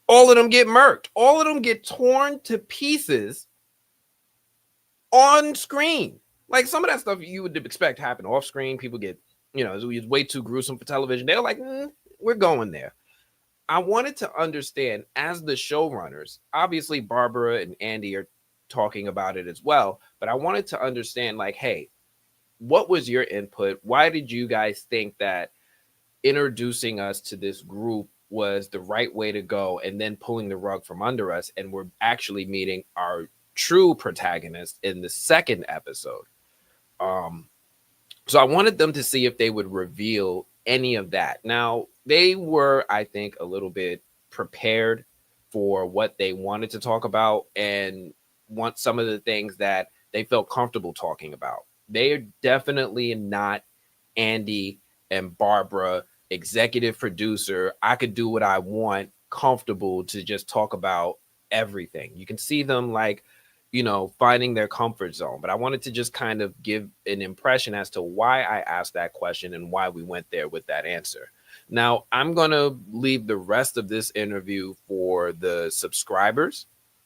all of them get murked. All of them get torn to pieces on screen. Like some of that stuff you would expect happen off screen. People get it was way too gruesome for television. They were like, we're going there. I wanted to understand, as the showrunners, obviously Barbara and Andy are talking about it as well, but I wanted to understand, like, hey, what was your input? Why did you guys think that introducing us to this group was the right way to go, and then pulling the rug from under us, and we're actually meeting our true protagonist in the second episode? So I wanted them to see if they would reveal any of that. Now, they were, I think, a little bit prepared for what they wanted to talk about and want some of the things that they felt comfortable talking about. They are definitely not Andy and Barbara, executive producer, I could do what I want, comfortable to just talk about everything. You can see them like, finding their comfort zone. But I wanted to just kind of give an impression as to why I asked that question and why we went there with that answer. Now, I'm going to leave the rest of this interview for the subscribers.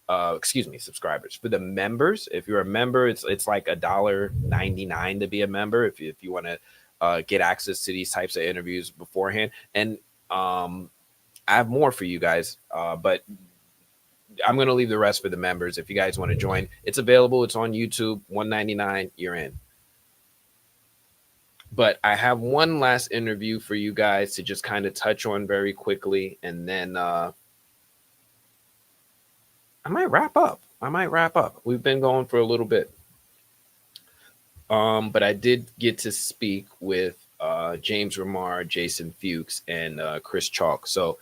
Subscribers. For the members, if you're a member, it's like $1.99 to be a member if you want to get access to these types of interviews beforehand. And I have more for you guys, but I'm going to leave the rest for the members. If you guys want to join, it's available. It's on YouTube, $1.99. You're in. But I have one last interview for you guys to just kind of touch on very quickly, and then I might wrap up. We've been going for a little bit. But I did get to speak with James Remar, Jason Fuchs, and Chris Chalk. So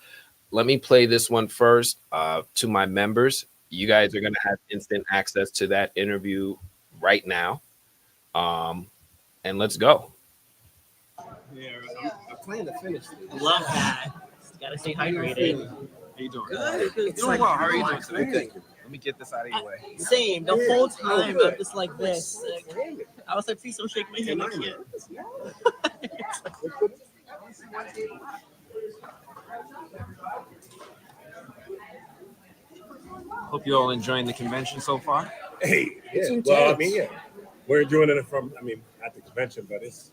let me play this one first. To my members, you guys are going to have instant access to that interview right now. And let's go. Yeah, I'm planning to finish this. Love that. Gotta stay hydrated. How you doing? Good. It's like, how are you doing today? Let me get this out of your way. Same. The whole time I'm just like this. I was like, please don't shake my hand. I can't. Hope you're all enjoying the convention so far. Hey, It's yeah. intense. Well, we're enjoying it at the convention, but it's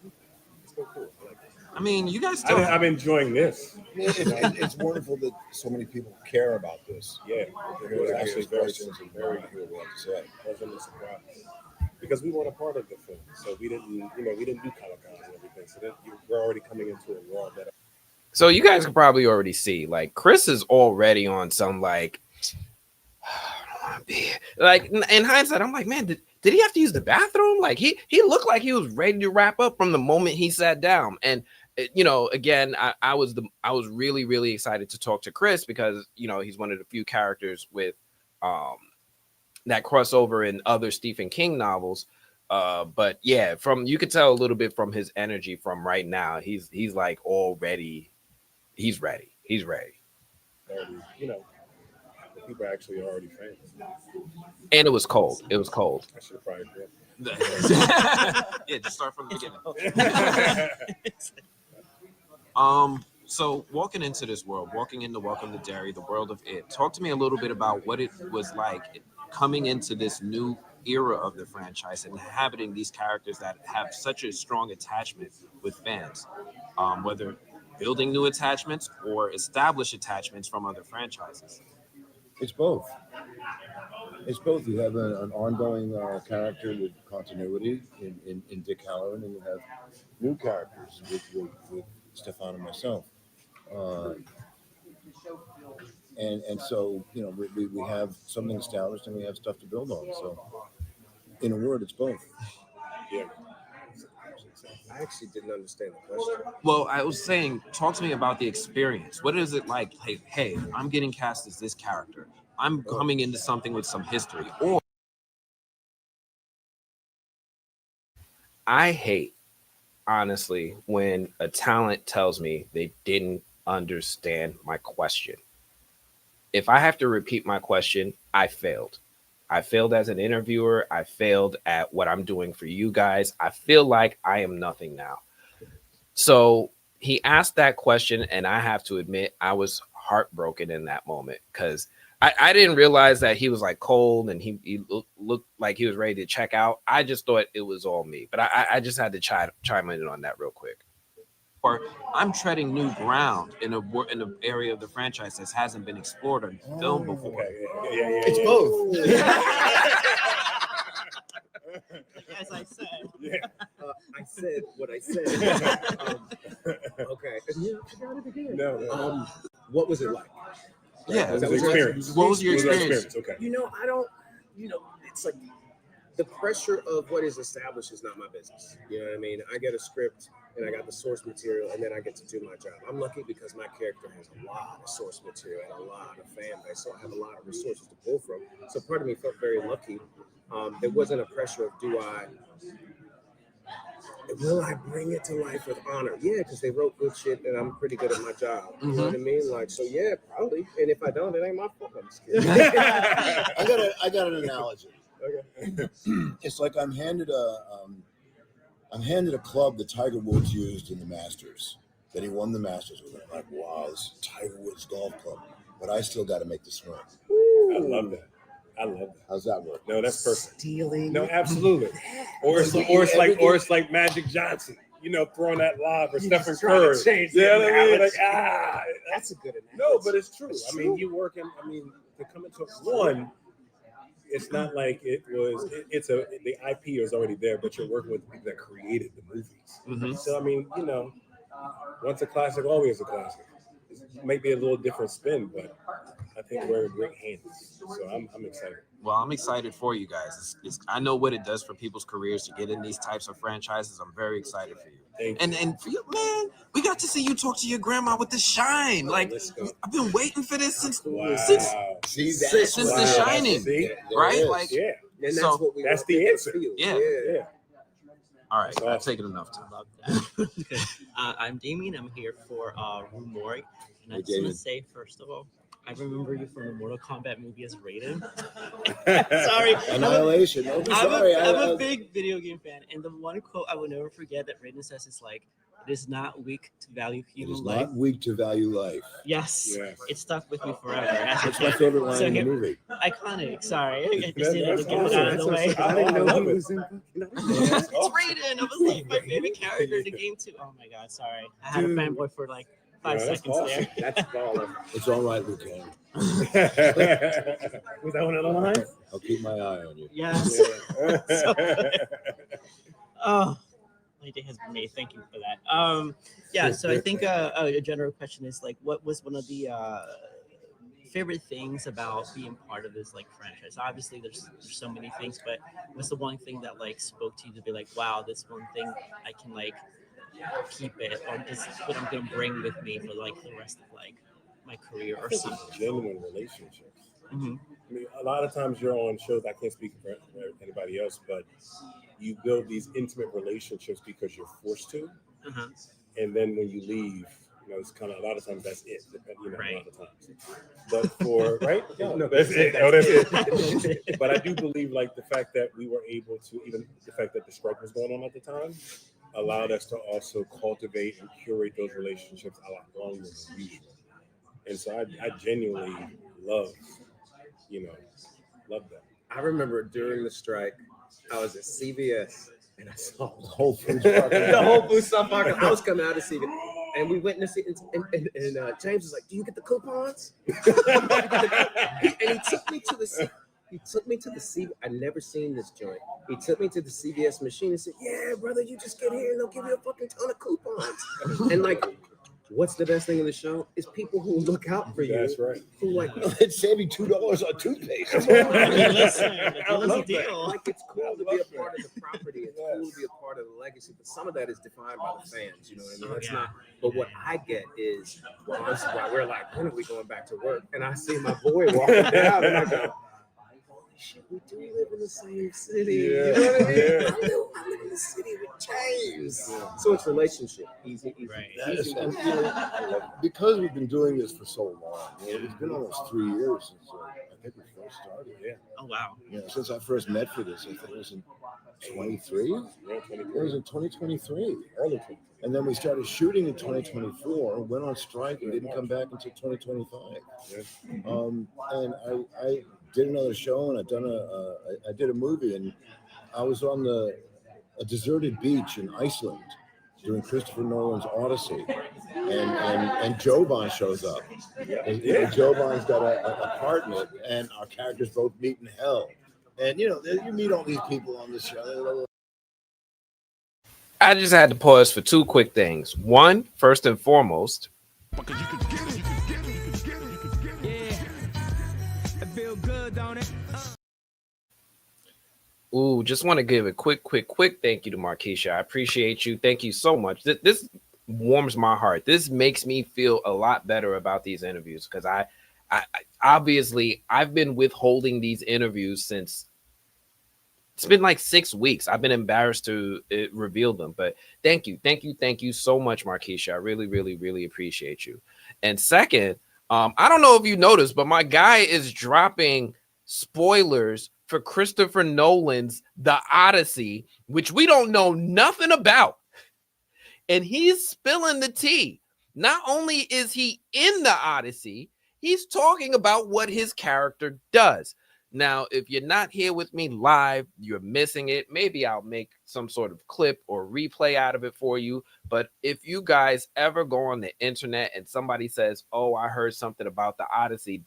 so cool. I like it. I mean, you guys still. I'm enjoying this. It's wonderful that so many people care about this. Yeah, It was actually questions and very hear what to say. pleasantly surprised because we weren't a part of the film, so we didn't do Comic-Con and everything. So we're already coming into a world that. So you guys can probably already see, like, Chris is already on some like, I don't want to be like. In hindsight, I'm like, man, did he have to use the bathroom? Like he looked like he was ready to wrap up from the moment he sat down. And again, I was really, really excited to talk to Chris because he's one of the few characters with that crossover in other Stephen King novels. But yeah, you could tell a little bit from his energy from right now. He's like already, he's ready. Already, the people actually are already fans. And it was cold. I should have probably Yeah, just start from the beginning. So walking into this world, walking into Welcome to Derry, the world of It, talk to me a little bit about what it was like coming into this new era of the franchise and inhabiting these characters that have such a strong attachment with fans, whether building new attachments or established attachments from other franchises. It's both. You have an ongoing character with continuity in Dick Halloran, and you have new characters with Stefan and myself. And so, we have something established and we have stuff to build on. So, in a word, it's both. Yeah. I actually didn't understand the question. Well, I was saying, talk to me about the experience. What is it like? Hey, I'm getting cast as this character. I'm coming into something with some history. Or I hate, honestly, when a talent tells me they didn't understand my question. If I have to repeat my question, I failed. I failed as an interviewer. I failed at what I'm doing for you guys. I feel like I am nothing now. So he asked that question, and I have to admit, I was heartbroken in that moment because I didn't realize that he was like cold and he looked like he was ready to check out. I just thought it was all me, but I just had to chime in on that real quick. I'm treading new ground in an area of the franchise that hasn't been explored or filmed before. It's both. As I said. Yeah. I said what I said. Okay. Yeah, I forgot it again. No. What was it like? Yeah. What was your experience? What was your experience? Okay. I don't. It's like the pressure of what is established is not my business. You know what I mean? I get a script and I got the source material, and then I get to do my job. I'm lucky because my character has a lot of source material and a lot of fan base, so I have a lot of resources to pull from. So part of me felt very lucky. There wasn't a pressure of will I bring it to life with honor? Yeah, because they wrote good shit and I'm pretty good at my job. You know what I mean? Like, so yeah, probably. And if I don't, it ain't my fault. I'm just kidding. I got an analogy. Okay. It's like I'm handed a club that Tiger Woods used in the Masters, that he won the Masters with. I'm like, wow, this is Tiger Woods golf club, but I still got to make the swing. I love that. How's that work? No, that's perfect. Stealing. No, absolutely. Or it's like Magic Johnson, throwing that lob or Stephen Curry. Yeah, what I mean? Like, that's a good analogy. No, but it's true. It's I mean, you work in. I mean, to come into one, it's not like it was. The IP is already there, but you're working with the people that created the movies. So I mean, once a classic, always a classic. It might be a little different spin, but I think we're in great hands. So I'm excited. Well, I'm excited for you guys. I know what it does for people's careers to get in these types of franchises. I'm very excited for you. And for you, man, we got to see you talk to your grandma with the shine. Like, I've been waiting for this since The Shining, right? Like, and that's so what that's the answer. Yeah. All right, I've taken enough time. Love that. I'm Damien. I'm here for Rue Morgue. And I just want to say, first of all, I remember you from the Mortal Kombat movie as Raiden. Sorry. Annihilation. I'm a big video game fan. And the one quote I will never forget that Raiden says is like, it is not weak to value human life. Not weak to value life. Yes. It stuck with me forever. That's my favorite line in the movie. Iconic. Sorry. I just needed to get it out of the way. I didn't know he was in. It's Raiden. I was like my favorite character in the game too. Oh my god, sorry. I had a fanboy for like 5 seconds there. That's baller. It's all right, Liu Kang. Was that one of the lines? I'll keep my eye on you. Yes. Oh, my day has been made. Thank you for that. So I think a general question is like, what was one of the favorite things about being part of this like franchise? Obviously, there's so many things, but what's the one thing that like spoke to you to be like, wow, this one thing I can like keep it, or this is what I'm gonna bring with me for like the rest of like my career or something? Genuine relationships. I mean, a lot of times you're on shows. I can't speak for anybody else, but you build these intimate relationships because you're forced to, and then when you leave, it's kind of a lot of times that's it. A lot of times. But for no, that's it. Oh, that's it. But I do believe like the fact that we were able to, even the fact that the strike was going on at the time, allowed us to also cultivate and curate those relationships a lot longer than usual. And so I genuinely love that. I remember during the strike, I was at CVS and I saw The Whole Foods. the Whole Foods stuff. I was coming out of CVS and we went to see, and James was like, "Do you get the coupons?" And he took me to the. He took me to the CVS. I'd never seen this joint. He took me to the CVS machine and said, "Yeah, brother, you just get here and they'll give you a fucking ton of coupons." And like, what's the best thing in the show is people who look out for you. That's right. Who like, It's saving $2 on toothpaste. Deal. like it's cool to be a part of the property. It's cool to be a part of the legacy. But some of that is defined by the fans. You know what I mean? That's not. But what I get is, well, this is why we're like, when are we going back to work? And I see my boy walking down, and I go, shit, we do live in the same city. You know what I mean? I live in the city with James. So it's relationship. Easy. Because we've been doing this for so long. It's been almost 3 years since I think we first started. Oh wow. Since I first met for this, I think it was in 23. It was in 2023. Early 2023. And then we started shooting in 2024, went on strike, and didn't come back until 2025. And I did another show, and I did a movie, and I was on a deserted beach in Iceland, doing Christopher Nolan's Odyssey, and Joban shows up. And, Joban's got a part in it, and our characters both meet in hell. And you meet all these people on the show. I just had to pause for two quick things. One, first and foremost, just want to give a quick thank you to Markeisha. I appreciate you. Thank you so much. This warms my heart. This makes me feel a lot better about these interviews because I obviously I've been withholding these interviews since it's been like 6 weeks. I've been embarrassed to reveal them, but thank you so much, Markeisha. I really appreciate you. And second, I don't know if you noticed, but my guy is dropping spoilers for Christopher Nolan's The Odyssey, which we don't know nothing about. And he's spilling the tea. Not only is he in The Odyssey, he's talking about what his character does. Now, if you're not here with me live, you're missing it. Maybe I'll make some sort of clip or replay out of it for you. But if you guys ever go on the internet and somebody says, oh, I heard something about The Odyssey,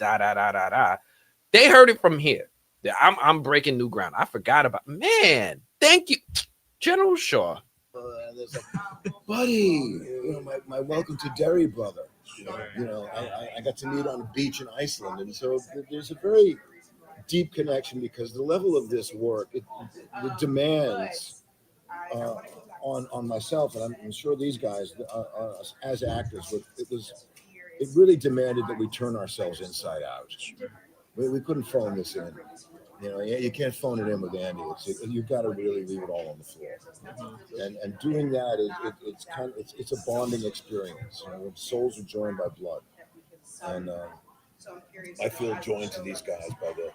they heard it from here. I'm breaking new ground. I forgot about, man, thank you, General Shaw. There's like, buddy, my welcome to Derry brother. I got to meet on a beach in Iceland. And so there's a very deep connection because the level of this work, it demands on myself, and I'm sure these guys as actors, it really demanded that we turn ourselves inside out. We couldn't phone this in. You can't phone it in with Andy. You've got to really leave it all on the floor. And doing that, it's a bonding experience. When souls are joined by blood, and I feel joined to these guys by the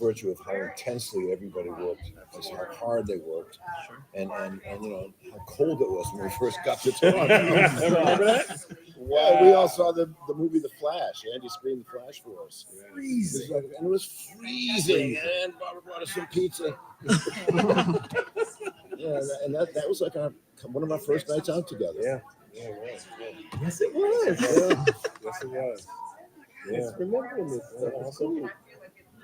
virtue of how intensely everybody worked, just how hard they worked, and how cold it was when we first got to talk. Remember that? Well, we all saw the movie The Flash. Andy screened The Flash for us. Freezing. And it was freezing. And Barbara brought us some pizza. And that was like one of our first nights out together. Yeah, it was. Yeah. Yes, it was. Yes, it was. Yeah. Remembering this. Awesome.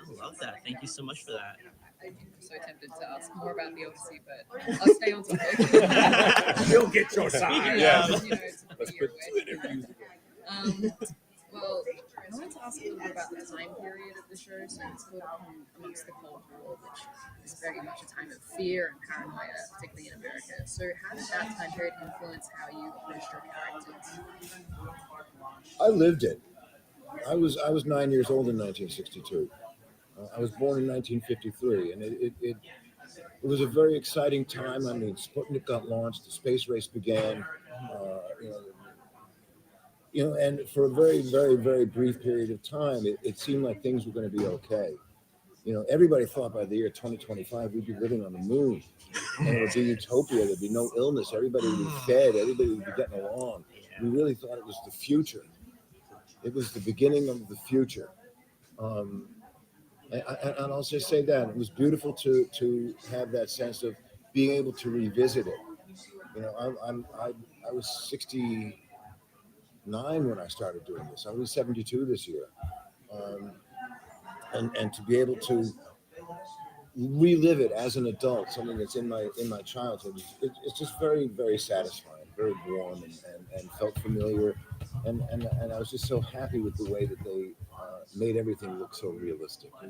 I love that. Thank you so much for that. I'm so tempted to ask more about the Odyssey, but I'll stay on topic. You'll get your side. Yeah. Let's put 2 interviews together. Well, I wanted to ask a little bit about the time period of the show. So it's called amongst the Cold War, which is very much a time of fear and paranoia, particularly in America. So how did that time period influence how you approached your characters? I lived it. I was 9 years old in 1962. I was born in 1953, and it was a very exciting time. I mean, Sputnik got launched, the space race began, and for a very, very, very brief period of time, it seemed like things were going to be okay. Everybody thought by the year 2025 we'd be living on the moon, and it would be utopia. There'd be no illness. Everybody would be fed. Everybody would be getting along. We really thought it was the future. It was the beginning of the future. And I'll just say that it was beautiful to have that sense of being able to revisit it. I was 69 when I started doing this. I was 72 this year, and to be able to relive it as an adult, something that's in my childhood, it's just very, very satisfying, very warm, and felt familiar, and I was just so happy with the way that they made everything look so realistic. Yeah,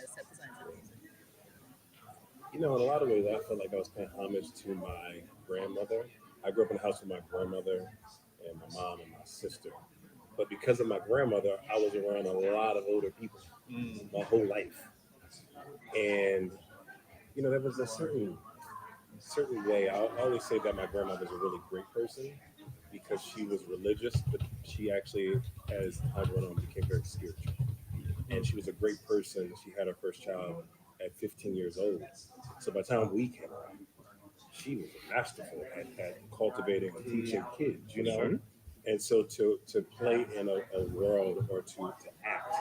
the set designs are amazing. In a lot of ways, I felt like I was paying homage to my grandmother. I grew up in a house with my grandmother and my mom and my sister. But because of my grandmother, I was around a lot of older people my whole life. And, there was a certain way. I always say that my grandmother was a really great person because she was religious, but she actually, as time went on, became very spiritual. And she was a great person. She had her first child at 15 years old. So by the time we came around, she was masterful at cultivating and teaching kids, And so to play in a world or to act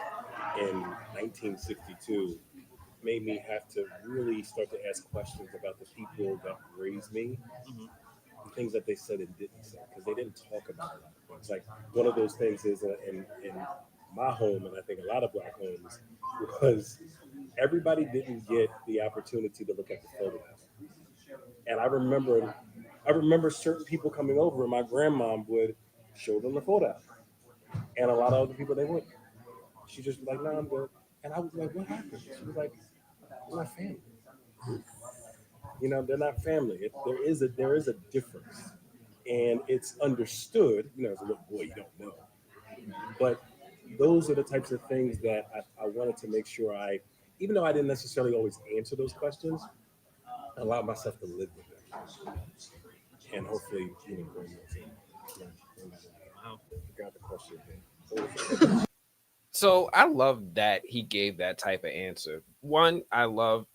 in 1962 made me have to really start to ask questions about the people that raised me things that they said and didn't say, because they didn't talk about a lot of things. Like one of those things is in my home, and I think a lot of Black homes, was everybody didn't get the opportunity to look at the photo album. And I remember certain people coming over, and my grandmom would show them the photo album, and a lot of other people they wouldn't. She just was like, "No, I'm good." And I was like, "What happened?" She was like, "They're not family. You know, they're not family. There is a difference, and it's understood. You know, as a little boy, you don't know, but those are the types of things that I wanted to make sure even though I didn't necessarily always answer those questions, allow myself to live with them, and hopefully, you know, bring those in. Wow, forgot the question again. So I love that he gave that type of answer. One, I love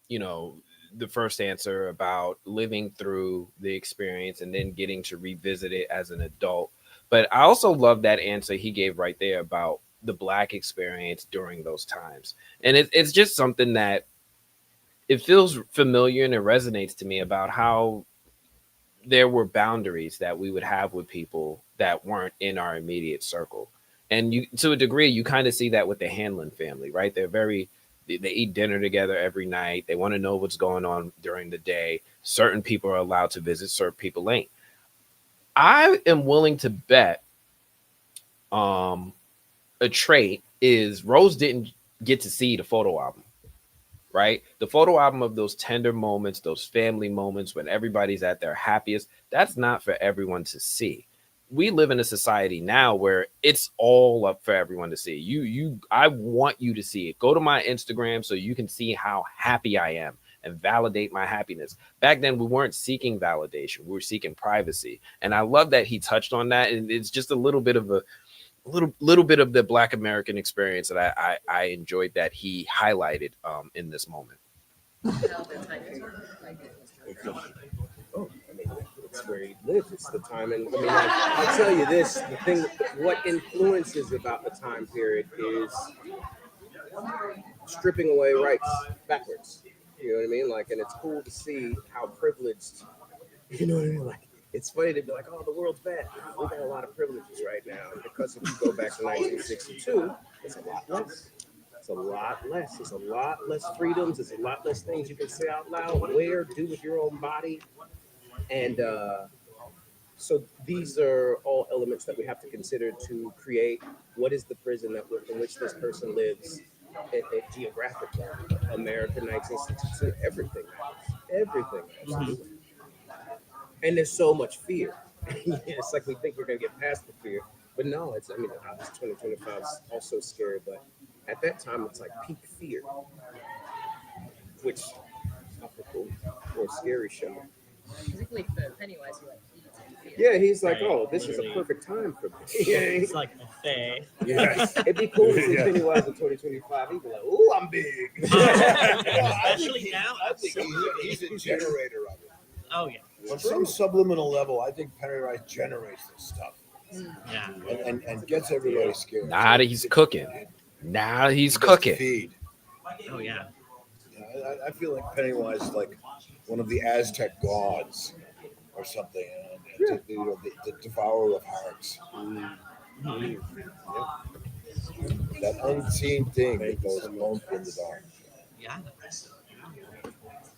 you know, the first answer about living through the experience and then getting to revisit it as an adult. But I also love that answer he gave right there about the Black experience during those times. And it's just something that it feels familiar and it resonates to me about how there were boundaries that we would have with people that weren't in our immediate circle. And you, to a degree, you kind of see that with the Hanlon family, right? They eat dinner together every night. They want to know what's going on during the day. Certain people are allowed to visit, certain people ain't. I am willing to bet a trait is Rose didn't get to see the photo album, right? The photo album of those tender moments, those family moments when everybody's at their happiest, that's not for everyone to see. We live in a society now where it's all up for everyone to see. I want you to see it. Go to my Instagram so you can see how happy I am and validate my happiness. Back then, we weren't seeking validation. We were seeking privacy. And I love that he touched on that. And it's just a little bit of the Black American experience that I enjoyed that he highlighted in this moment. Oh, I mean, it's where he lived. It's the time, and I mean, like, I'll tell you this: the thing, what influences about the time period is stripping away rights backwards. You know what I mean? Like, and it's cool to see how privileged. You know what I mean? Like, it's funny to be like, "Oh, the world's bad." We got a lot of privileges right now, because if you go back to 1962, it's a lot less. It's a lot less. It's a lot less freedoms. It's a lot less things you can say out loud, wear, do with your own body. And so these are all elements that we have to consider to create what is the prison in which this person lives geographically. America, 1962, everything matters. Everything matters. Mm-hmm. And there's so much fear. It's like we think we're going to get past the fear. But no, it's 2025 is also scary, but at that time, it's like peak fear, which is topical for a scary show. Particularly for Pennywise, who like eats and fears. Yeah, he's like, "Oh, this is a perfect time for me." Yeah, It's like a fae. yes, it'd be cool to see Pennywise in 2025. He'd be like, "Ooh, I'm big." Especially now. I think he's a generator of it. Oh yeah. On some subliminal level, I think Pennywise generates this stuff. Yeah. And gets everybody scared. Now that he's cooking. Now he's cooking. Feed. Oh yeah. I feel like Pennywise is like one of the Aztec gods or something. The devourer of hearts. Mm-hmm. That unseen thing that goes alone in the dark. Yeah.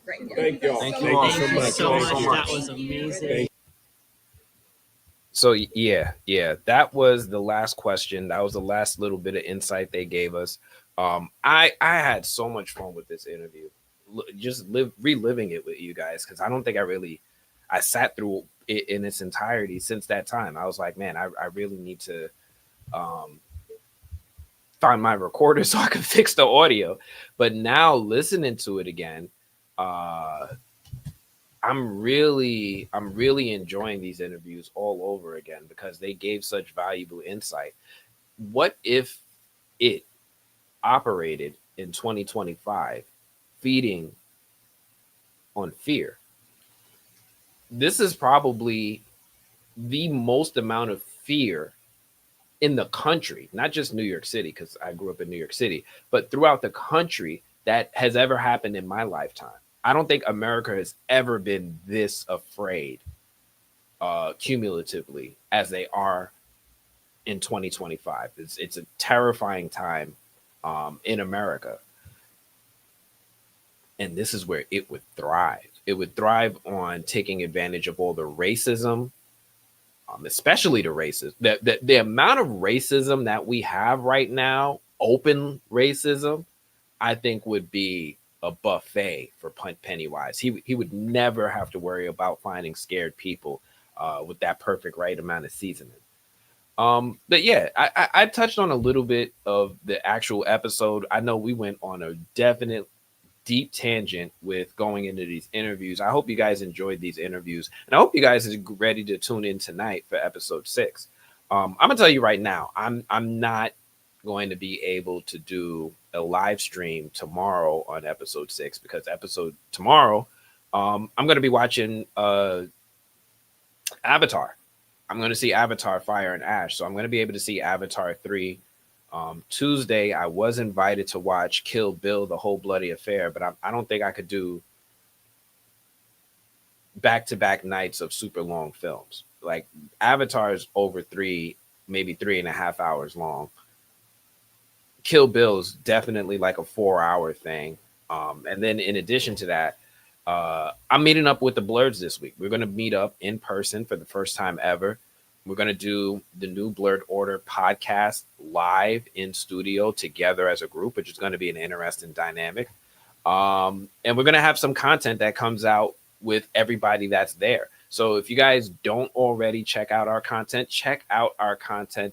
Great. Thank y'all. Thank you you so much. so much. That was amazing. So yeah, that was the last question. That was the last little bit of insight they gave us. I had so much fun with this interview, just reliving it with you guys, because I don't think I sat through it in its entirety since that time. I was like, man, I really need to find my recorder so I can fix the audio. But now listening to it again, I'm really enjoying these interviews all over again because they gave such valuable insight. What if it operated in 2025, feeding on fear? This is probably the most amount of fear in the country, not just New York City, because I grew up in New York City, but throughout the country that has ever happened in my lifetime. I don't think America has ever been this afraid cumulatively as they are in 2025. It's a terrifying time in America. And this is where it would thrive. It would thrive on taking advantage of all the racism, especially the racism. The amount of racism that we have right now, open racism, I think would be a buffet for Pennywise. He would never have to worry about finding scared people with that perfect right amount of seasoning. But yeah, I touched on a little bit of the actual episode. I know we went on a definite deep tangent with going into these interviews. I hope you guys enjoyed these interviews, and I hope you guys are ready to tune in tonight for episode 6. I'm gonna tell you right now, I'm not going to be able to do a live stream tomorrow on episode 6 because episode tomorrow, I'm gonna be watching Avatar. I'm going to see Avatar Fire and Ash. So I'm going to be able to see Avatar 3. Tuesday, I was invited to watch Kill Bill, The Whole Bloody Affair, but I don't think I could do back-to-back nights of super long films. Like Avatar is over 3, maybe 3.5 hours long. Kill Bill is definitely like a 4-hour thing. And then in addition to that, I'm meeting up with the Blurs this week. We're going to meet up in person for the first time ever. We're going to do the new Blurred Order podcast live in studio together as a group, which is going to be an interesting dynamic. And we're going to have some content that comes out with everybody that's there. So if you guys don't already check out our content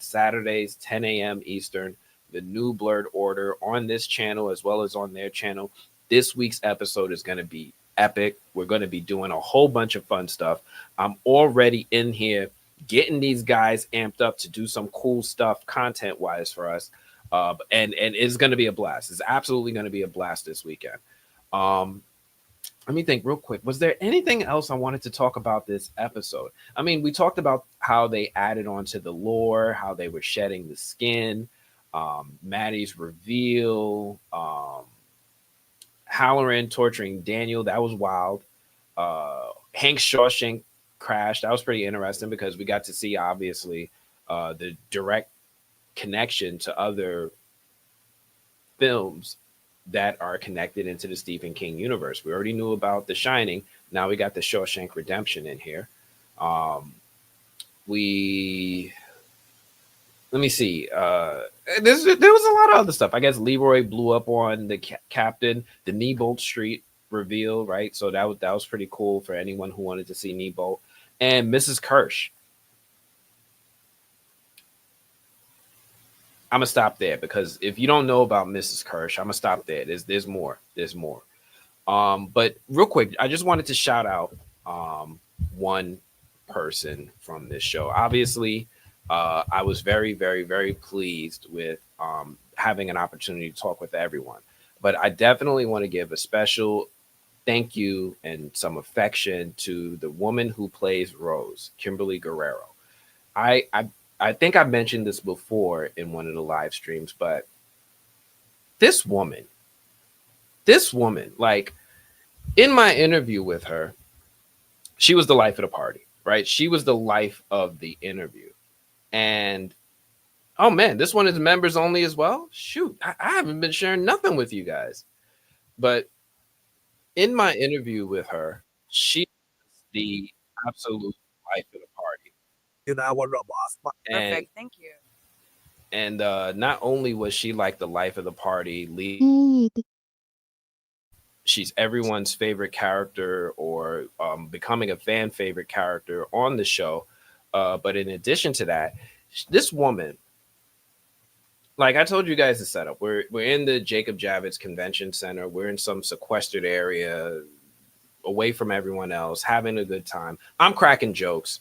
Saturdays, 10 a.m. Eastern, the new Blurred Order on this channel as well as on their channel. This week's episode is going to be epic. We're going to be doing a whole bunch of fun stuff. I'm already in here getting these guys amped up to do some cool stuff content wise for us. And it's going to be a blast. It's absolutely going to be a blast this weekend. Let me think real quick. Was there anything else I wanted to talk about this episode? I mean, we talked about how they added on to the lore, how they were shedding the skin, Matty's reveal, Halloran torturing Daniel. That was wild. Hank's Shawshank crash. That was pretty interesting because we got to see, obviously, the direct connection to other films that are connected into the Stephen King universe. We already knew about The Shining. Now we got the Shawshank Redemption in here. Let me see. There was a lot of other stuff. I guess Leroy blew up on the captain, the Neibolt Street reveal, right? So that was pretty cool for anyone who wanted to see Neibolt. And Mrs. Kirsch. I'm gonna stop there because if you don't know about Mrs. Kirsch, I'm gonna stop there. There's more. But real quick, I just wanted to shout out one person from this show. Obviously, I was very, very, very pleased with having an opportunity to talk with everyone. But I definitely want to give a special thank you and some affection to the woman who plays Rose, Kimberly Guerrero. I think I mentioned this before in one of the live streams, but this woman, like in my interview with her, she was the life of the party, right? She was the life of the interview. And oh man, this one is members only as well. Shoot, I haven't been sharing nothing with you guys. But in my interview with her, she was the absolute life of the party. You know what, boss? Perfect. Thank you. And not only was she like the life of the party, she's everyone's favorite character or becoming a fan favorite character on the show. But in addition to that, this woman, like I told you guys the setup, we're in the Jacob Javits Convention Center. We're in some sequestered area away from everyone else, having a good time. I'm cracking jokes.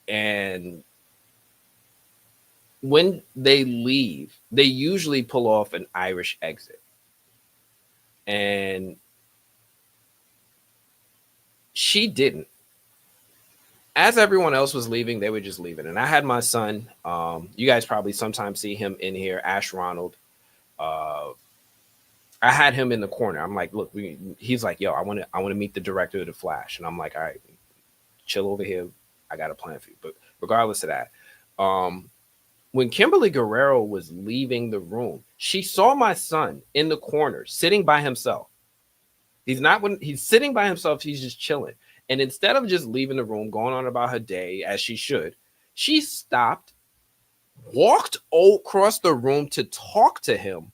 And when they leave, they usually pull off an Irish exit. And she didn't. As everyone else was leaving, they were just leaving. And I had my son, you guys probably sometimes see him in here, Ash Ronald. I had him in the corner. I'm like, look, he's like, yo, I want to meet the director of The Flash. And I'm like, all right. chill over here. I got a plan for you. But regardless of that, when Kimberly Guerrero was leaving the room, she saw my son in the corner sitting by himself. He's sitting by himself, he's just chilling. And instead of just leaving the room, going on about her day as she should, she stopped, walked across the room to talk to him,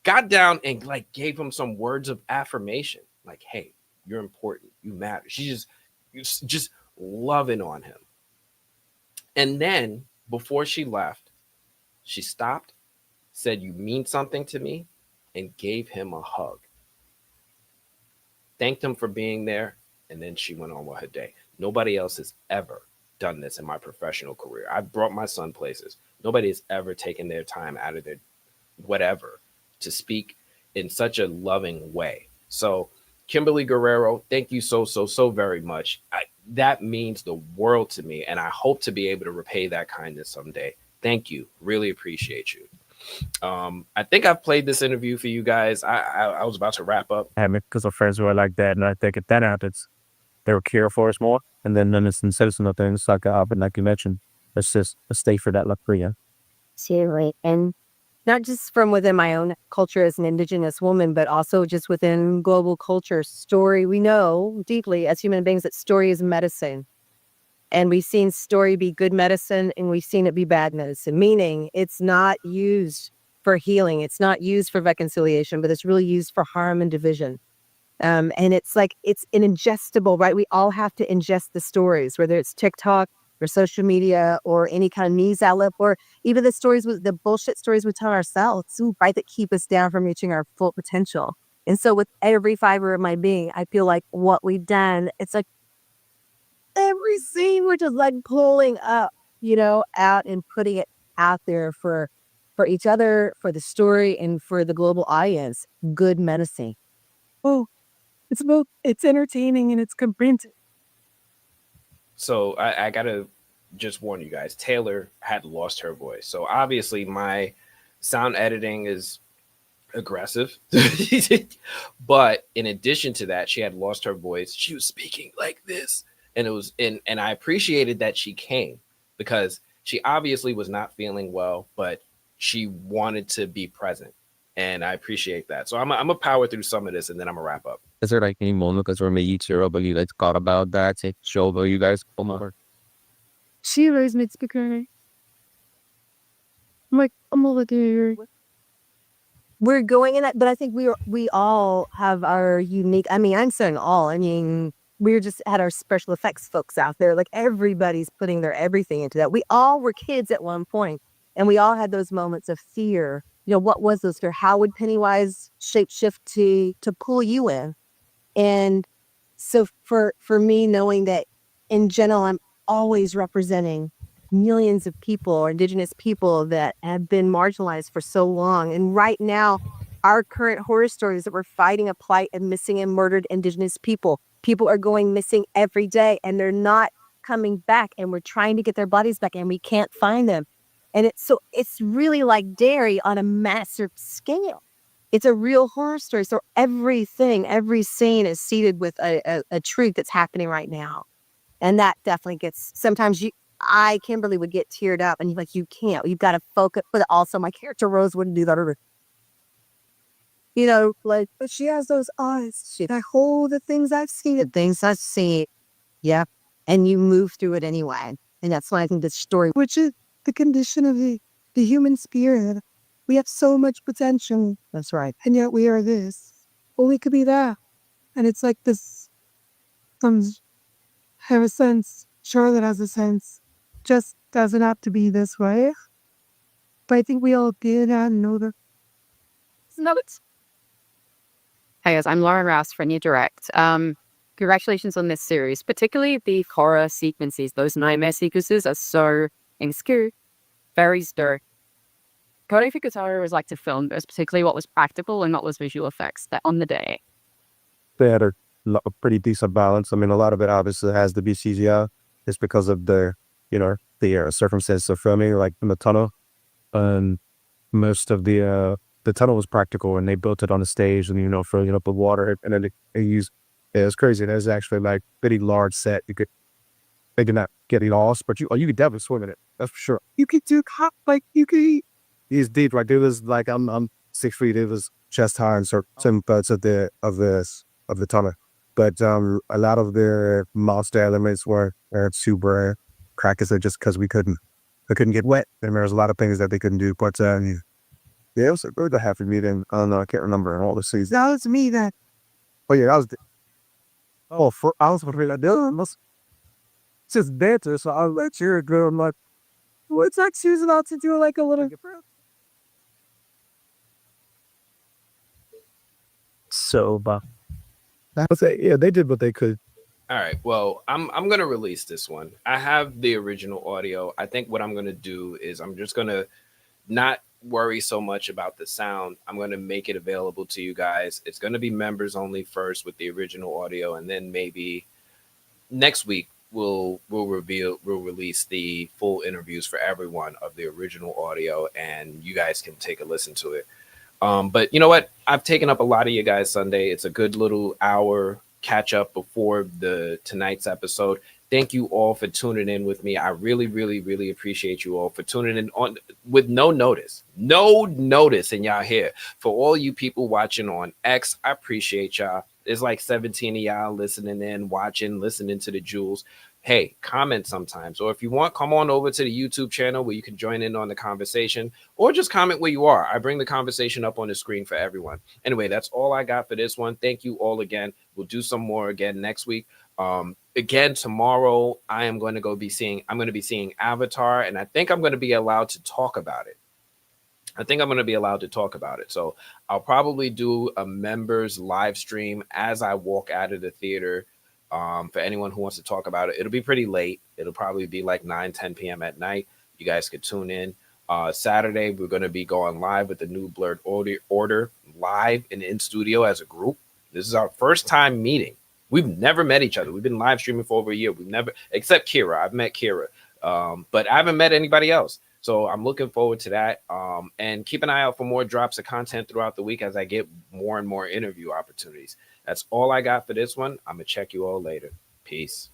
got down and like gave him some words of affirmation. Like, hey, you're important. You matter. She's just loving on him. And then before she left, she stopped, said, you mean something to me, and gave him a hug. Thanked him for being there, and then she went on with her day. Nobody else has ever done this in my professional career. I've brought my son places. Nobody has ever taken their time out of their whatever to speak in such a loving way. So, Kimberly Guerrero, thank you so very much. That means the world to me, and I hope to be able to repay that kindness someday. Thank you. Really appreciate you. I think I've played this interview for you guys. I was about to wrap up. Because our friends were like that, and I think at that happens, they will care for us more. And then instead of nothing, it's like you mentioned, it's just a stay for that luck for you. Seriously. And not just from within my own culture as an Indigenous woman, but also just within global culture. Story, we know deeply as human beings that story is medicine. And we've seen story be good medicine, and we've seen it be bad medicine, meaning it's not used for healing. It's not used for reconciliation, but it's really used for harm and division. And it's like, it's an ingestible, right? We all have to ingest the stories, whether it's TikTok or social media or any kind of news outlet, or even the bullshit stories we tell ourselves, right? That keep us down from reaching our full potential. And so with every fiber of my being, I feel like what we've done, it's like, every scene we're just like pulling up, out and putting it out there for each other, for the story, and for the global audience. Good medicine. Oh, it's entertaining and it's comprehensive. So I gotta just warn you guys, Taylor had lost her voice. So obviously my sound editing is aggressive. But in addition to that, she had lost her voice. She was speaking like this. And and I appreciated that she came, because she obviously was not feeling well, but she wanted to be present. And I appreciate that. So I'm gonna power through some of this, and then I'm gonna wrap up. Is there like any moment because we're maybe but you thought about that to show you guys come over? She raised me speaker. I'm like, I'm gonna look at her. We're going in that, but I think we all have our unique. I mean, I'm saying all. I mean, we just had our special effects folks out there. Like everybody's putting their everything into that. We all were kids at one point, and we all had those moments of fear. What was those fear? How would Pennywise shapeshift to pull you in? And so for me, knowing that in general, I'm always representing millions of people or Indigenous people that have been marginalized for so long. And right now, our current horror stories that we're fighting a plight of missing and murdered Indigenous people. People are going missing every day, and they're not coming back, and we're trying to get their bodies back, and we can't find them. And it's really like Derry on a massive scale. It's a real horror story. So every scene is seeded with a truth that's happening right now. And that definitely gets, sometimes Kimberly would get teared up, and you're like, you've got to focus. But also my character Rose wouldn't do that either. But she has those eyes. I hold the things I've seen. Yeah. And you move through it anyway. And that's why I think this story, which is the condition of the human spirit. We have so much potential. That's right. And yet we are this. Well, we could be that. And it's like this, have a sense. Charlotte has a sense. Just doesn't have to be this way. But I think we all did and know that. Hey guys, I'm Laura Rouse for New Direct. Congratulations on this series, particularly the horror sequences. Those nightmare sequences are so insecure, very stir. Cody, if you could tell her it was like to film this, particularly what was practical and what was visual effects that on the day. They had a pretty decent balance. I mean, a lot of it obviously has to be CGI. It's because of the circumstances of filming, like in the tunnel. And most of the tunnel was practical, and they built it on the stage, and filling up with water, and then they used. Yeah, it's crazy. There's actually like pretty large set. You could Maybe not getting lost, but you could definitely swim in it. That's for sure. You could do like you could. It's deep, right? There was like I'm 6 feet. It was chest high in certain parts of the tunnel, but a lot of the monster elements were super crackers just because we couldn't get wet, and there was a lot of things that they couldn't do. But yeah, it was a good happy meeting. I don't know, I can't remember all the seasons. That was me that. Oh yeah, that was. I was afraid that Dylan was just banter, so I'll let you go. I'm like, what's that? She was about to do like a little. So, but that was it. Yeah, they did what they could. All right. Well, I'm gonna release this one. I have the original audio. I think what I'm gonna do is I'm just gonna not worry so much about the sound. I'm gonna make it available to you guys. It's gonna be members only first with the original audio, and then maybe next week we'll release the full interviews for everyone of the original audio, and you guys can take a listen to it. But you know what? I've taken up a lot of you guys Sunday. It's a good little hour catch up before tonight's episode. Thank you all for tuning in with me. I really, really, really appreciate you all for tuning in on with no notice, and y'all here. For all you people watching on X, I appreciate y'all. There's like 17 of y'all listening in, watching, listening to the jewels. Hey, comment sometimes. Or if you want, come on over to the YouTube channel where you can join in on the conversation, or just comment where you are. I bring the conversation up on the screen for everyone. Anyway, that's all I got for this one. Thank you all again. We'll do some more again next week. Again, tomorrow I'm going to be seeing Avatar, and I think I'm going to be allowed to talk about it. So I'll probably do a members live stream as I walk out of the theater. For anyone who wants to talk about it, it'll be pretty late. It'll probably be like 9-10 p.m. at night. You guys could tune in. Saturday, we're going to be going live with the new Blurred Order live and in studio as a group. This is our first time meeting. We've never met each other. We've been live streaming for over a year. We've never, except Kira. I've met Kira, but I haven't met anybody else. So I'm looking forward to that. And keep an eye out for more drops of content throughout the week as I get more and more interview opportunities. That's all I got for this one. I'm going to check you all later. Peace.